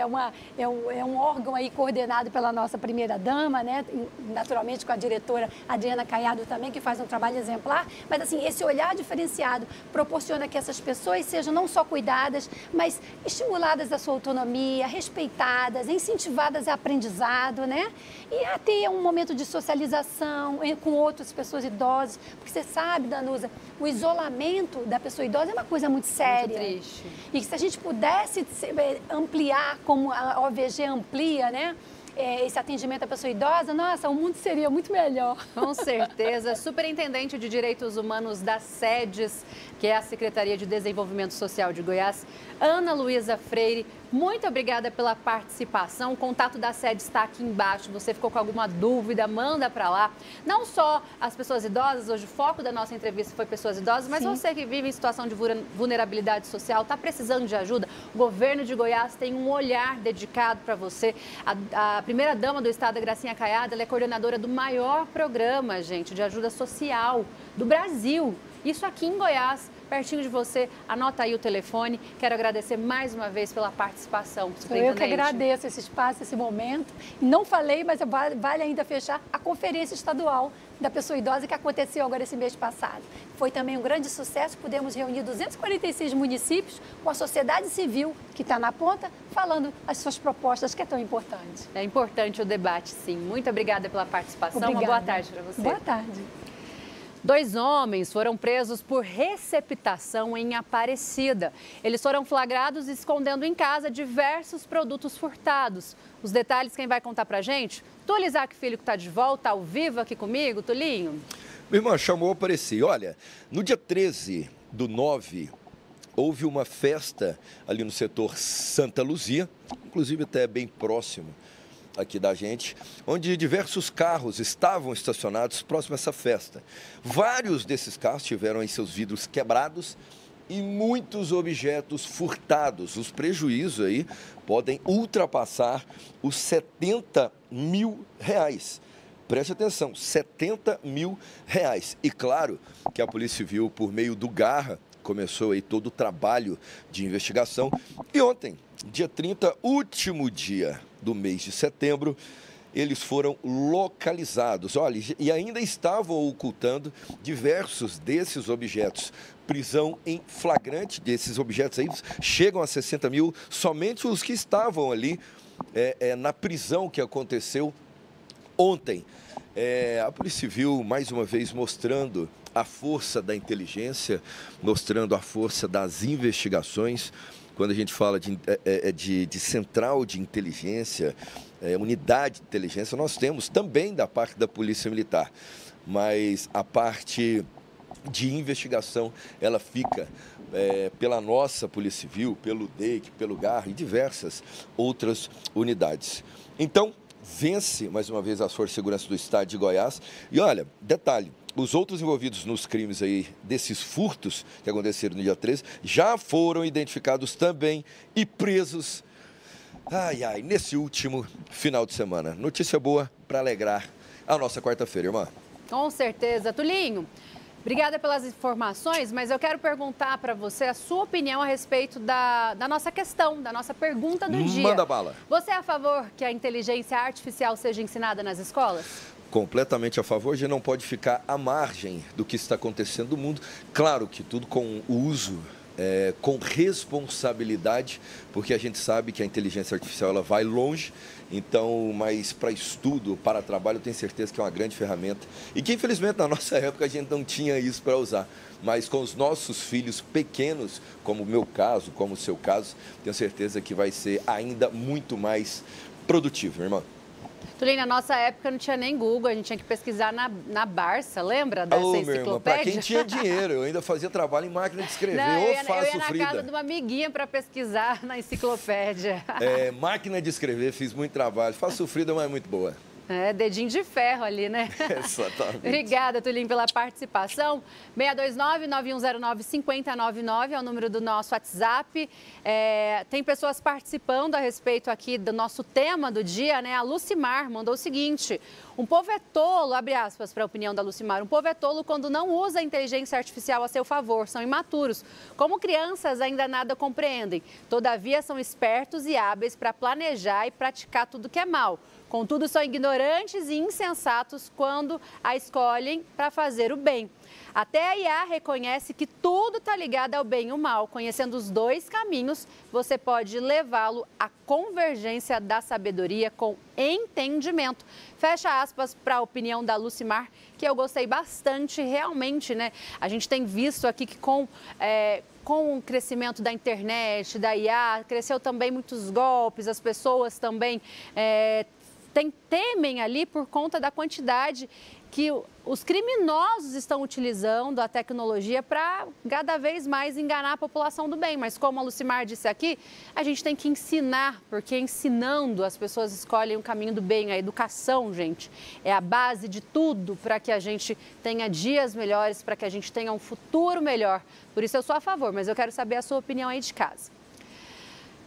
Speaker 3: é um órgão aí coordenado pela nossa primeira-dama, né, naturalmente com a diretora Adriana Caiado também, que faz um trabalho exemplar. Mas, assim, esse olhar diferenciado proporciona que essas pessoas sejam não só cuidadas, mas estimuladas à sua autonomia, respeitadas, incentivadas a aprendizado, né? E a ter um momento de socialização com outras pessoas idosas, porque você sabe, Danusa, o isolamento da pessoa idosa é uma coisa muito séria.
Speaker 1: Muito triste.
Speaker 3: E que se a gente pudesse ampliar, como a OVG amplia, né? Esse atendimento à pessoa idosa, nossa, o mundo seria muito melhor.
Speaker 1: Com certeza. Superintendente de Direitos Humanos da SEDES, que é a Secretaria de Desenvolvimento Social de Goiás, Ana Luísa Freire, muito obrigada pela participação. O contato da SEDES está aqui embaixo. Você ficou com alguma dúvida, manda para lá. Não só as pessoas idosas, hoje o foco da nossa entrevista foi pessoas idosas, mas você que vive em situação de vulnerabilidade social, está precisando de ajuda, o governo de Goiás tem um olhar dedicado para você. A primeira-dama do estado, a Gracinha Caiado, ela é coordenadora do maior programa, gente, de ajuda social do Brasil. Isso aqui em Goiás, pertinho de você. Anota aí o telefone. Quero agradecer mais uma vez pela participação.
Speaker 3: Eu que agradeço esse espaço, esse momento. E não falei, mas vale ainda fechar a Conferência Estadual da Pessoa Idosa que aconteceu agora esse mês passado. Foi também um grande sucesso. Pudemos reunir 246 municípios com a sociedade civil que está na ponta, falando as suas propostas, que é tão importante.
Speaker 1: É importante o debate, sim. Muito obrigada pela participação.
Speaker 3: Obrigada.
Speaker 1: Uma boa tarde para você.
Speaker 3: Boa tarde.
Speaker 1: 2 homens foram presos por receptação em Aparecida. Eles foram flagrados escondendo em casa diversos produtos furtados. Os detalhes quem vai contar pra gente? Túlio Isaac Filho, que está de volta ao vivo aqui comigo. Tulinho.
Speaker 5: Minha irmã, chamou a aparecer. Olha, no dia 13/9, houve uma festa ali no setor Santa Luzia, inclusive até bem próximo aqui da gente, onde diversos carros estavam estacionados próximo a essa festa. Vários desses carros tiveram aí seus vidros quebrados e muitos objetos furtados. Os prejuízos aí podem ultrapassar os R$70 mil. Preste atenção, R$70 mil. E claro que a Polícia Civil, por meio do Garra, começou aí todo o trabalho de investigação. E ontem, dia 30, último dia do mês de setembro, eles foram localizados. Olha, e ainda estavam ocultando diversos desses objetos. Prisão em flagrante desses objetos aí chegam a 60 mil, somente os que estavam ali na prisão que aconteceu ontem. A Polícia Civil, mais uma vez, mostrando a força da inteligência, mostrando a força das investigações. Quando a gente fala de central de inteligência, unidade de inteligência, nós temos também da parte da Polícia Militar. Mas a parte de investigação, ela fica pela nossa Polícia Civil, pelo DEIC, pelo GAR e diversas outras unidades. Então, vence, mais uma vez, as Forças de Segurança do Estado de Goiás. E olha, detalhe, os outros envolvidos nos crimes aí, desses furtos que aconteceram no dia 13, já foram identificados também e presos, nesse último final de semana. Notícia boa para alegrar a nossa quarta-feira, irmã.
Speaker 1: Com certeza. Tulinho, obrigada pelas informações, mas eu quero perguntar para você a sua opinião a respeito da nossa questão, da nossa pergunta do dia.
Speaker 5: Manda bala.
Speaker 1: Você é a favor que a inteligência artificial seja ensinada nas escolas?
Speaker 5: Completamente a favor, a gente não pode ficar à margem do que está acontecendo no mundo. Claro que tudo com o uso, com responsabilidade, porque a gente sabe que a inteligência artificial ela vai longe, então, mas para estudo, para trabalho, eu tenho certeza que é uma grande ferramenta. E que, infelizmente, na nossa época, a gente não tinha isso para usar. Mas com os nossos filhos pequenos, como o meu caso, como o seu caso, tenho certeza que vai ser ainda muito mais produtivo, irmã.
Speaker 1: Tulinho, na nossa época não tinha nem Google, a gente tinha que pesquisar na Barça, lembra dessa enciclopédia?
Speaker 5: Para quem tinha dinheiro, eu ainda fazia trabalho em máquina de escrever,
Speaker 1: eu ia na
Speaker 5: Frida.
Speaker 1: casa de uma amiguinha para pesquisar na enciclopédia.
Speaker 5: Máquina de escrever, fiz muito trabalho, faço sofrida, mas é muito boa.
Speaker 1: Dedinho de ferro ali, né?
Speaker 5: Exatamente.
Speaker 1: Obrigada, Tulinho, pela participação. 629-9109-5099 é o número do nosso WhatsApp. Tem pessoas participando a respeito aqui do nosso tema do dia, né? A Lucimar mandou o seguinte: um povo é tolo, abre aspas para a opinião da Lucimar, um povo é tolo quando não usa a inteligência artificial a seu favor, são imaturos. Como crianças ainda nada compreendem, todavia são espertos e hábeis para planejar e praticar tudo que é mal. Contudo, são ignorantes e insensatos quando a escolhem para fazer o bem. Até a IA reconhece que tudo está ligado ao bem e ao mal. Conhecendo os dois caminhos, você pode levá-lo à convergência da sabedoria com entendimento. Fecha aspas para a opinião da Lucimar, que eu gostei bastante, realmente, né? A gente tem visto aqui que com o crescimento da internet, da IA, cresceu também muitos golpes, as pessoas também temem ali por conta da quantidade que os criminosos estão utilizando a tecnologia para cada vez mais enganar a população do bem. Mas como a Lucimar disse aqui, a gente tem que ensinar, porque ensinando as pessoas escolhem o caminho do bem. A educação, gente, é a base de tudo para que a gente tenha dias melhores, para que a gente tenha um futuro melhor. Por isso eu sou a favor, mas eu quero saber a sua opinião aí de casa.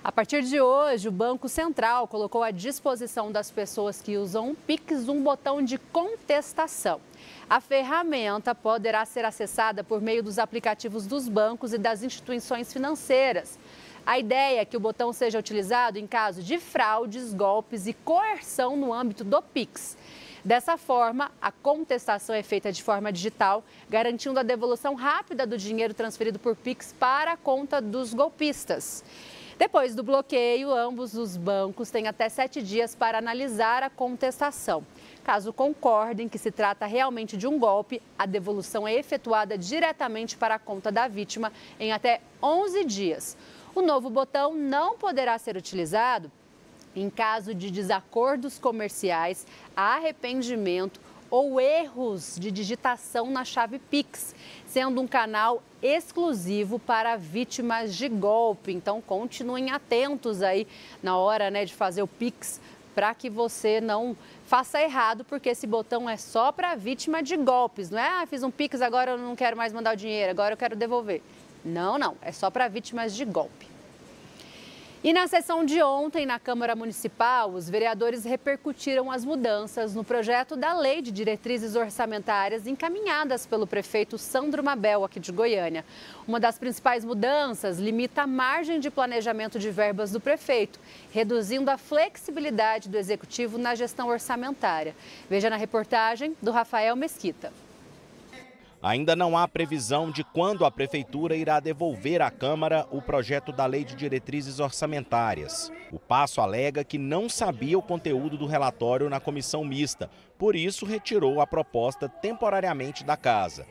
Speaker 1: A partir de hoje, o Banco Central colocou à disposição das pessoas que usam o Pix um botão de contestação. A ferramenta poderá ser acessada por meio dos aplicativos dos bancos e das instituições financeiras. A ideia é que o botão seja utilizado em caso de fraudes, golpes e coerção no âmbito do Pix. Dessa forma, a contestação é feita de forma digital, garantindo a devolução rápida do dinheiro transferido por Pix para a conta dos golpistas. Depois do bloqueio, ambos os bancos têm até 7 dias para analisar a contestação. Caso concordem que se trata realmente de um golpe, a devolução é efetuada diretamente para a conta da vítima em até 11 dias. O novo botão não poderá ser utilizado em caso de desacordos comerciais, arrependimento ou erros de digitação na chave Pix, sendo um canal exclusivo para vítimas de golpe. Então, continuem atentos aí na hora, né, de fazer o Pix, para que você não faça errado, porque esse botão é só para vítima de golpes. Não é, fiz um Pix, agora eu não quero mais mandar o dinheiro, agora eu quero devolver. Não, é só para vítimas de golpe. E na sessão de ontem, na Câmara Municipal, os vereadores repercutiram as mudanças no projeto da Lei de Diretrizes Orçamentárias encaminhadas pelo prefeito Sandro Mabel, aqui de Goiânia. Uma das principais mudanças limita a margem de planejamento de verbas do prefeito, reduzindo a flexibilidade do executivo na gestão orçamentária. Veja na reportagem do Rafael Mesquita.
Speaker 8: Ainda não há previsão de quando a Prefeitura irá devolver à Câmara o projeto da Lei de Diretrizes Orçamentárias. O Passo alega que não sabia o conteúdo do relatório na comissão mista, por isso retirou a proposta temporariamente da casa.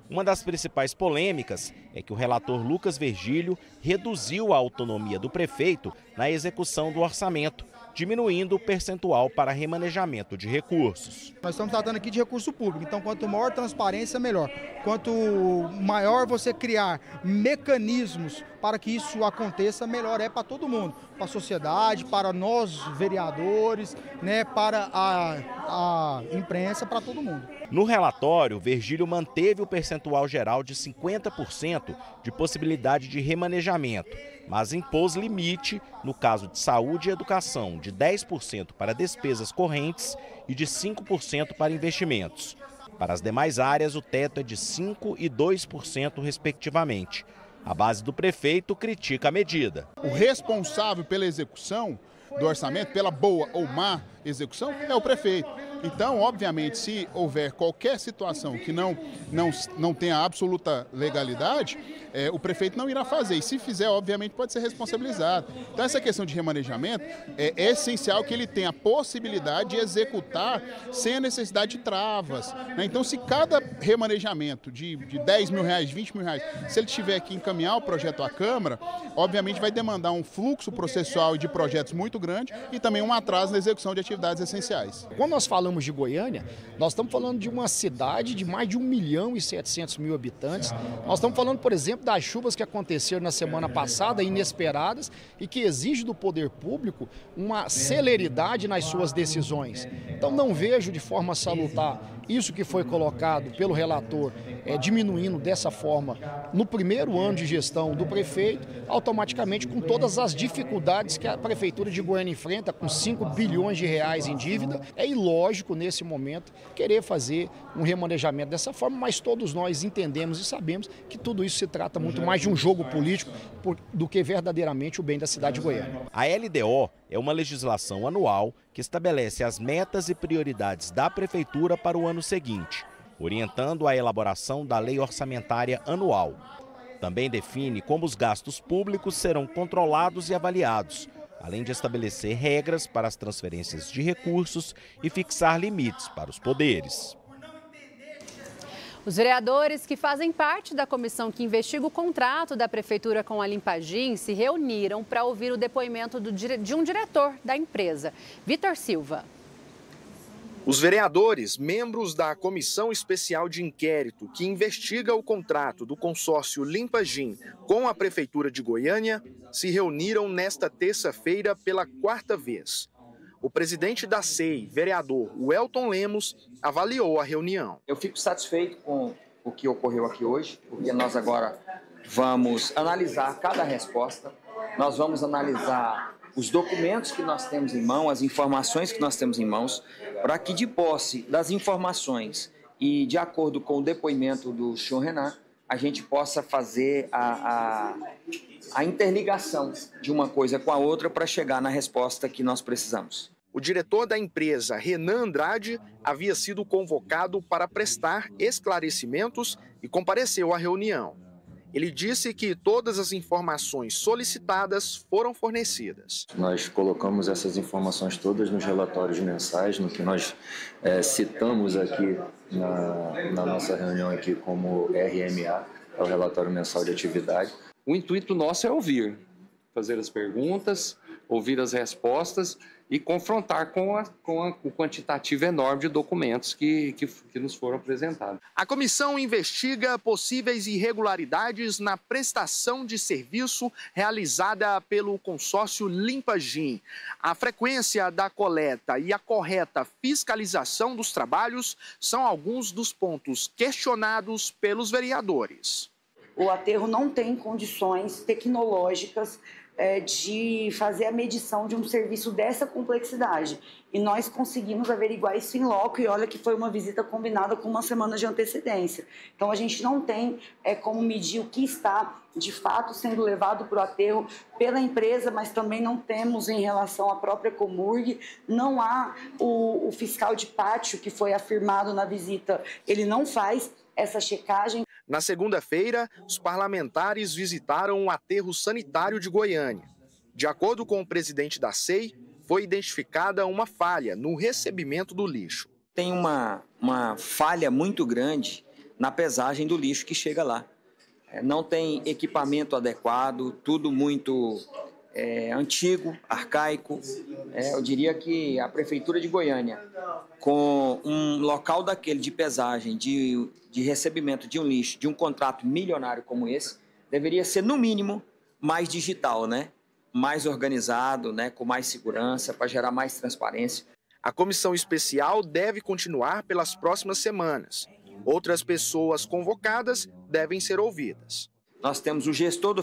Speaker 8: Uma das principais polêmicas é que o relator Lucas Virgílio reduziu a autonomia do prefeito na execução do orçamento, diminuindo o percentual para remanejamento de recursos.
Speaker 22: Nós estamos tratando aqui de recurso público, então quanto maior transparência, melhor. Quanto maior você criar mecanismos para que isso aconteça, melhor é para todo mundo, para a sociedade, para nós vereadores, né, para a imprensa, para todo mundo.
Speaker 8: No relatório, Virgílio manteve o percentual geral de 50% de possibilidade de remanejamento, mas impôs limite, no caso de saúde e educação, de 10% para despesas correntes e de 5% para investimentos. Para as demais áreas, o teto é de 5% e 2%, respectivamente. A base do prefeito critica a medida.
Speaker 23: O responsável pela execução do orçamento, pela boa ou má execução, é o prefeito. Então, obviamente, se houver qualquer situação que não tenha absoluta legalidade, o prefeito não irá fazer. E se fizer, obviamente, pode ser responsabilizado. Então, essa questão de remanejamento é essencial que ele tenha a possibilidade de executar sem a necessidade de travas, né? Então, se cada remanejamento de 10 mil reais, 20 mil reais, se ele tiver que encaminhar o projeto à Câmara, obviamente vai demandar um fluxo processual e de projetos muito grande e também um atraso na execução de atividades essenciais.
Speaker 24: Quando nós falamos de Goiânia, nós estamos falando de uma cidade de mais de 1.700.000 habitantes. Nós estamos falando, por exemplo, das chuvas que aconteceram na semana passada, inesperadas, e que exige do poder público uma celeridade nas suas decisões. Então não vejo de forma salutar isso que foi colocado pelo relator, diminuindo dessa forma no primeiro ano de gestão do prefeito, automaticamente com todas as dificuldades que a Prefeitura de Goiânia enfrenta, com 5 bilhões de reais em dívida. É ilógico, nesse momento, querer fazer um remanejamento dessa forma, mas todos nós entendemos e sabemos que tudo isso se trata muito mais de um jogo político do que verdadeiramente o bem da cidade de Goiânia.
Speaker 8: A LDO é uma legislação anual que estabelece as metas e prioridades da Prefeitura para o ano seguinte, orientando a elaboração da lei orçamentária anual. Também define como os gastos públicos serão controlados e avaliados, além de estabelecer regras para as transferências de recursos e fixar limites para os poderes.
Speaker 1: Os vereadores que fazem parte da comissão que investiga o contrato da Prefeitura com a Limpagim se reuniram para ouvir o depoimento de um diretor da empresa, Vitor Silva.
Speaker 25: Os vereadores, membros da Comissão Especial de Inquérito que investiga o contrato do consórcio Limpagim com a Prefeitura de Goiânia, se reuniram nesta terça-feira pela quarta vez. O presidente da SEI, vereador Welton Lemos, avaliou a reunião.
Speaker 26: Eu fico satisfeito com o que ocorreu aqui hoje, porque nós agora vamos analisar cada resposta, nós vamos analisar os documentos que nós temos em mão, as informações que nós temos em mãos, para que de posse das informações e de acordo com o depoimento do senhor Renan, a gente possa fazer a interligação de uma coisa com a outra para chegar na resposta que nós precisamos.
Speaker 25: O diretor da empresa, Renan Andrade, havia sido convocado para prestar esclarecimentos e compareceu à reunião. Ele disse que todas as informações solicitadas foram fornecidas.
Speaker 27: Nós colocamos essas informações todas nos relatórios mensais, no que nós citamos aqui na nossa reunião aqui como RMA, é o relatório mensal de atividade.
Speaker 28: O intuito nosso é ouvir, fazer as perguntas, ouvir as respostas e confrontar com o quantitativo enorme de documentos que nos foram apresentados.
Speaker 25: A comissão investiga possíveis irregularidades na prestação de serviço realizada pelo consórcio Limpagim. A frequência da coleta e a correta fiscalização dos trabalhos são alguns dos pontos questionados pelos vereadores.
Speaker 29: O aterro não tem condições tecnológicas
Speaker 6: de fazer a medição de um serviço dessa complexidade. E nós conseguimos averiguar isso em loco, e olha que foi uma visita combinada com uma semana de antecedência. Então a gente não tem como medir o que está de fato sendo levado para o aterro pela empresa, mas também não temos em relação à própria Comurg, não há o fiscal de pátio que foi afirmado na visita, ele não faz essa checagem.
Speaker 25: Na segunda-feira, os parlamentares visitaram o aterro sanitário de Goiânia. De acordo com o presidente da SEI, foi identificada uma falha no recebimento do lixo.
Speaker 26: Tem uma falha muito grande na pesagem do lixo que chega lá. Não tem equipamento adequado, tudo muito antigo, arcaico. Eu diria que a Prefeitura de Goiânia, com um local daquele de pesagem, de recebimento de um lixo, de um contrato milionário como esse, deveria ser, no mínimo, mais digital, né? Mais organizado, né? Com mais segurança, para gerar mais transparência.
Speaker 25: A comissão especial deve continuar pelas próximas semanas. Outras pessoas convocadas devem ser ouvidas.
Speaker 26: Nós temos o gestor do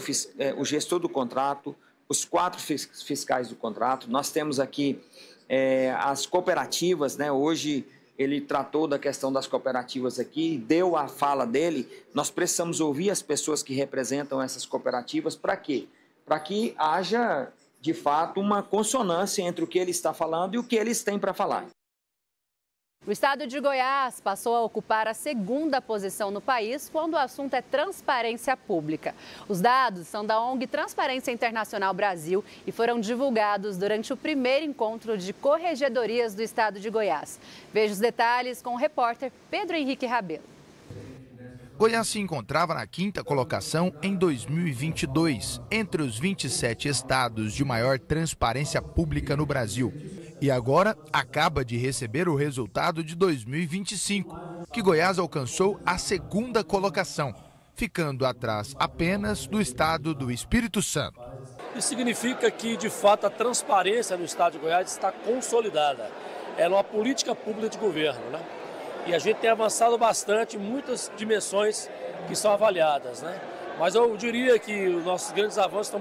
Speaker 26: contrato, os 4 fiscais do contrato, nós temos aqui as cooperativas, né? Hoje ele tratou da questão das cooperativas aqui, deu a fala dele. Nós precisamos ouvir as pessoas que representam essas cooperativas. Para quê? Para que haja, de fato, uma consonância entre o que ele está falando e o que eles têm para falar.
Speaker 1: O estado de Goiás passou a ocupar a 2ª posição no país quando o assunto é transparência pública. Os dados são da ONG Transparência Internacional Brasil e foram divulgados durante o primeiro encontro de corregedorias do estado de Goiás. Veja os detalhes com o repórter Pedro Henrique Rabelo.
Speaker 16: Goiás se encontrava na 5ª colocação em 2022, entre os 27 estados de maior transparência pública no Brasil. E agora acaba de receber o resultado de 2025, que Goiás alcançou a 2ª colocação, ficando atrás apenas do estado do Espírito Santo.
Speaker 7: Isso significa que, de fato, a transparência no estado de Goiás está consolidada. Ela é uma política pública de governo, né? E a gente tem avançado bastante em muitas dimensões que são avaliadas, né? Mas eu diria que os nossos grandes avanços estão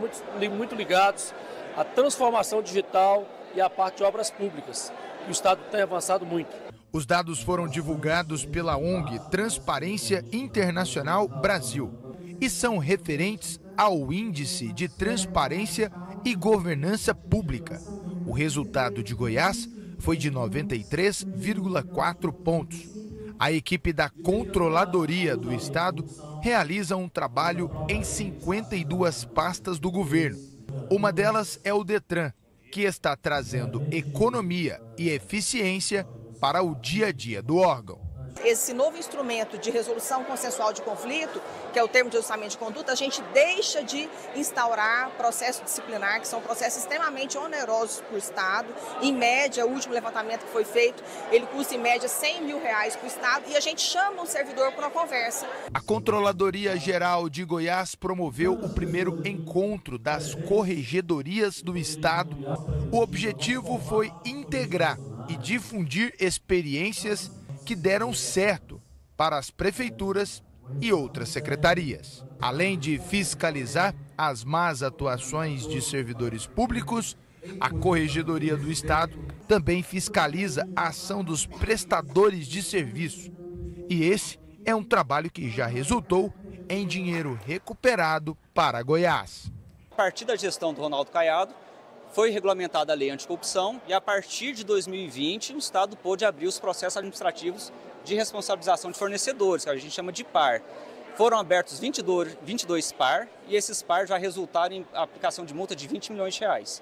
Speaker 7: muito ligados à transformação digital e à parte de obras públicas. O Estado tem avançado muito.
Speaker 16: Os dados foram divulgados pela ONG Transparência Internacional Brasil e são referentes ao Índice de Transparência e Governança Pública. O resultado de Goiás foi de 93,4 pontos. A equipe da Controladoria do Estado realiza um trabalho em 52 pastas do governo. Uma delas é o Detran, que está trazendo economia e eficiência para o dia a dia do órgão.
Speaker 9: Esse novo instrumento de resolução consensual de conflito, que é o termo de ajustamento de conduta, a gente deixa de instaurar processo disciplinar, que são processos extremamente onerosos para o Estado. Em média, o último levantamento que foi feito, ele custa em média R$100 mil para o Estado, e a gente chama o servidor para uma conversa.
Speaker 16: A Controladoria Geral de Goiás promoveu o primeiro encontro das corregedorias do Estado. O objetivo foi integrar e difundir experiências que deram certo para as prefeituras e outras secretarias. Além de fiscalizar as más atuações de servidores públicos, a Corregedoria do Estado também fiscaliza a ação dos prestadores de serviço. E esse é um trabalho que já resultou em dinheiro recuperado para Goiás.
Speaker 10: A partir da gestão do Ronaldo Caiado, foi regulamentada a lei anticorrupção e a partir de 2020 o Estado pôde abrir os processos administrativos de responsabilização de fornecedores, que a gente chama de PAR. Foram abertos 22 PAR e esses PAR já resultaram em aplicação de multa de R$20 milhões.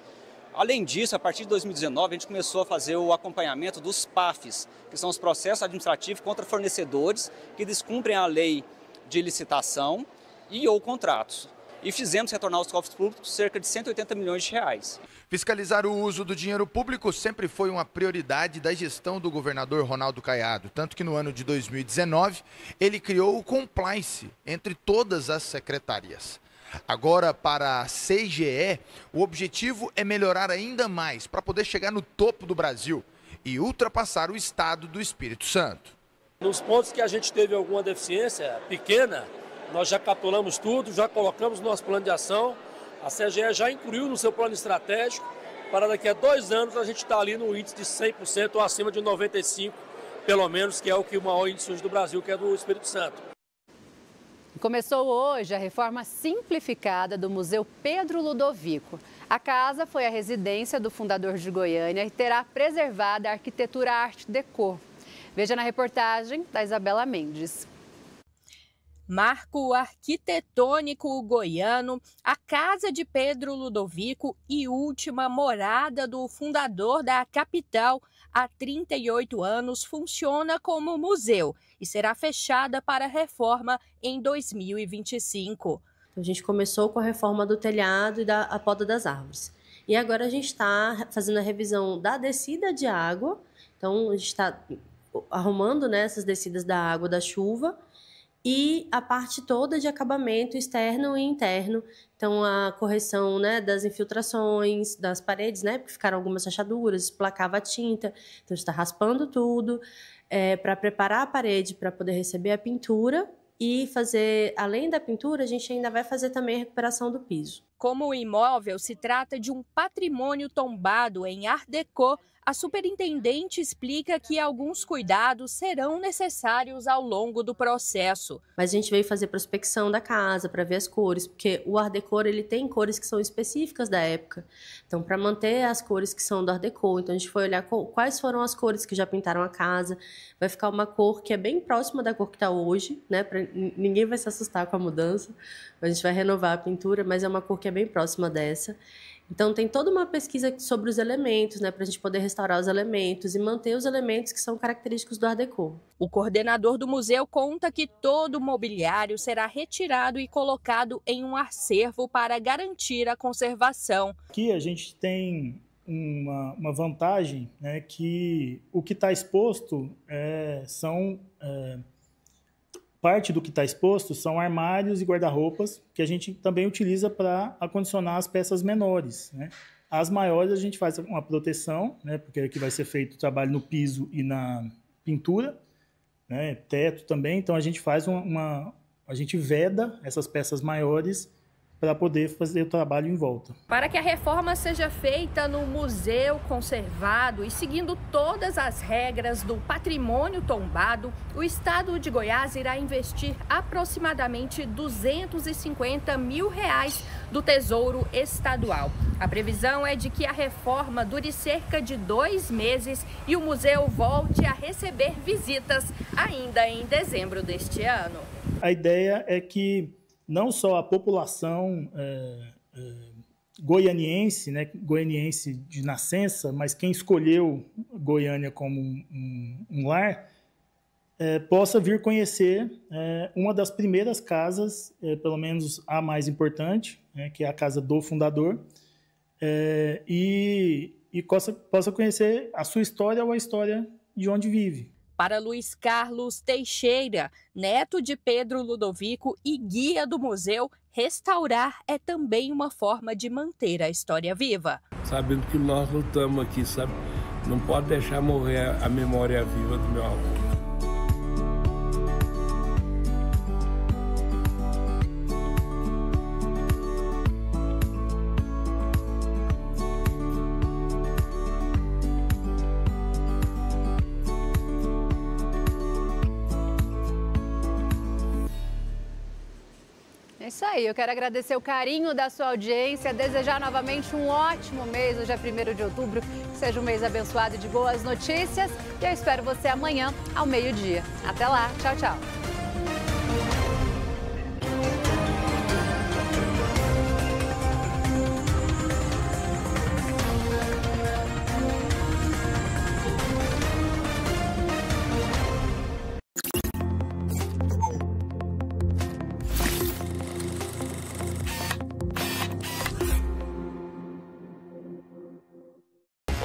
Speaker 10: Além disso, a partir de 2019 a gente começou a fazer o acompanhamento dos PAFs, que são os processos administrativos contra fornecedores que descumprem a lei de licitação e ou contratos. E fizemos retornar aos cofres públicos cerca de R$180 milhões.
Speaker 16: Fiscalizar o uso do dinheiro público sempre foi uma prioridade da gestão do governador Ronaldo Caiado, tanto que no ano de 2019 ele criou o compliance entre todas as secretarias. Agora, para a CGE, o objetivo é melhorar ainda mais para poder chegar no topo do Brasil e ultrapassar o estado do Espírito Santo.
Speaker 7: Nos pontos que a gente teve alguma deficiência pequena, nós já capturamos tudo, já colocamos no nosso plano de ação. A CGE já incluiu no seu plano estratégico para daqui a 2 anos a gente estar ali no índice de 100% ou acima de 95%, pelo menos, que é o que o maior índice hoje do Brasil, que é do Espírito Santo.
Speaker 1: Começou hoje a reforma simplificada do Museu Pedro Ludovico. A casa foi a residência do fundador de Goiânia e terá preservada a arquitetura Art Deco. Veja na reportagem da Isabela Mendes.
Speaker 4: Marco arquitetônico goiano, a casa de Pedro Ludovico e última morada do fundador da capital há 38 anos, funciona como museu e será fechada para reforma em 2025.
Speaker 11: A gente começou com a reforma do telhado e da poda das árvores. E agora a gente está fazendo a revisão da descida de água. Então, a gente está arrumando, né, essas descidas da água da chuva e a parte toda de acabamento externo e interno. Então, a correção, né, das infiltrações, das paredes, né, porque ficaram algumas rachaduras, placava a tinta. Então, a gente está raspando tudo para preparar a parede para poder receber a pintura. E fazer, além da pintura, a gente ainda vai fazer também a recuperação do piso.
Speaker 4: Como o imóvel se trata de um patrimônio tombado em Art Deco, a superintendente explica que alguns cuidados serão necessários ao longo do processo.
Speaker 11: Mas a gente veio fazer prospecção da casa para ver as cores, porque o Art Deco ele tem cores que são específicas da época. Então, para manter as cores que são do Art Deco, então a gente foi olhar quais foram as cores que já pintaram a casa. Vai ficar uma cor que é bem próxima da cor que está hoje, né? Ninguém vai se assustar com a mudança. A gente vai renovar a pintura, mas é uma cor que é bem próxima dessa. Então, tem toda uma pesquisa sobre os elementos, né, para a gente poder restaurar os elementos e manter os elementos que são característicos do Art Deco.
Speaker 4: O coordenador do museu conta que todo o mobiliário será retirado e colocado em um acervo para garantir a conservação.
Speaker 12: Aqui a gente tem uma vantagem, né, que o que está exposto parte do que está exposto são armários e guarda-roupas que a gente também utiliza para acondicionar as peças menores, né? As maiores a gente faz uma proteção, né? Porque aqui vai ser feito o trabalho no piso e na pintura, né? Teto também, então a gente faz a gente veda essas peças maiores para poder fazer o trabalho em volta.
Speaker 4: Para que a reforma seja feita no museu conservado e seguindo todas as regras do patrimônio tombado, o estado de Goiás irá investir aproximadamente R$ 250 mil do Tesouro Estadual. A previsão é de que a reforma dure cerca de 2 meses e o museu volte a receber visitas ainda em dezembro deste ano.
Speaker 12: A ideia é que não só a população goianiense, né, goianiense de nascença, mas quem escolheu Goiânia como um lar, possa vir conhecer uma das primeiras casas, pelo menos a mais importante, né, que é a casa do fundador, e possa conhecer a sua história ou a história de onde vive.
Speaker 4: Para Luiz Carlos Teixeira, neto de Pedro Ludovico e guia do museu, restaurar é também uma forma de manter a história viva.
Speaker 13: Sabendo que nós lutamos aqui, sabe? Não pode deixar morrer a memória viva do meu avô.
Speaker 1: É isso aí, eu quero agradecer o carinho da sua audiência, desejar novamente um ótimo mês, hoje é 1º de outubro, que seja um mês abençoado de boas notícias e eu espero você amanhã ao meio-dia. Até lá, tchau, tchau.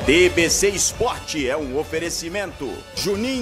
Speaker 14: TBC Esporte é um oferecimento. Juninho.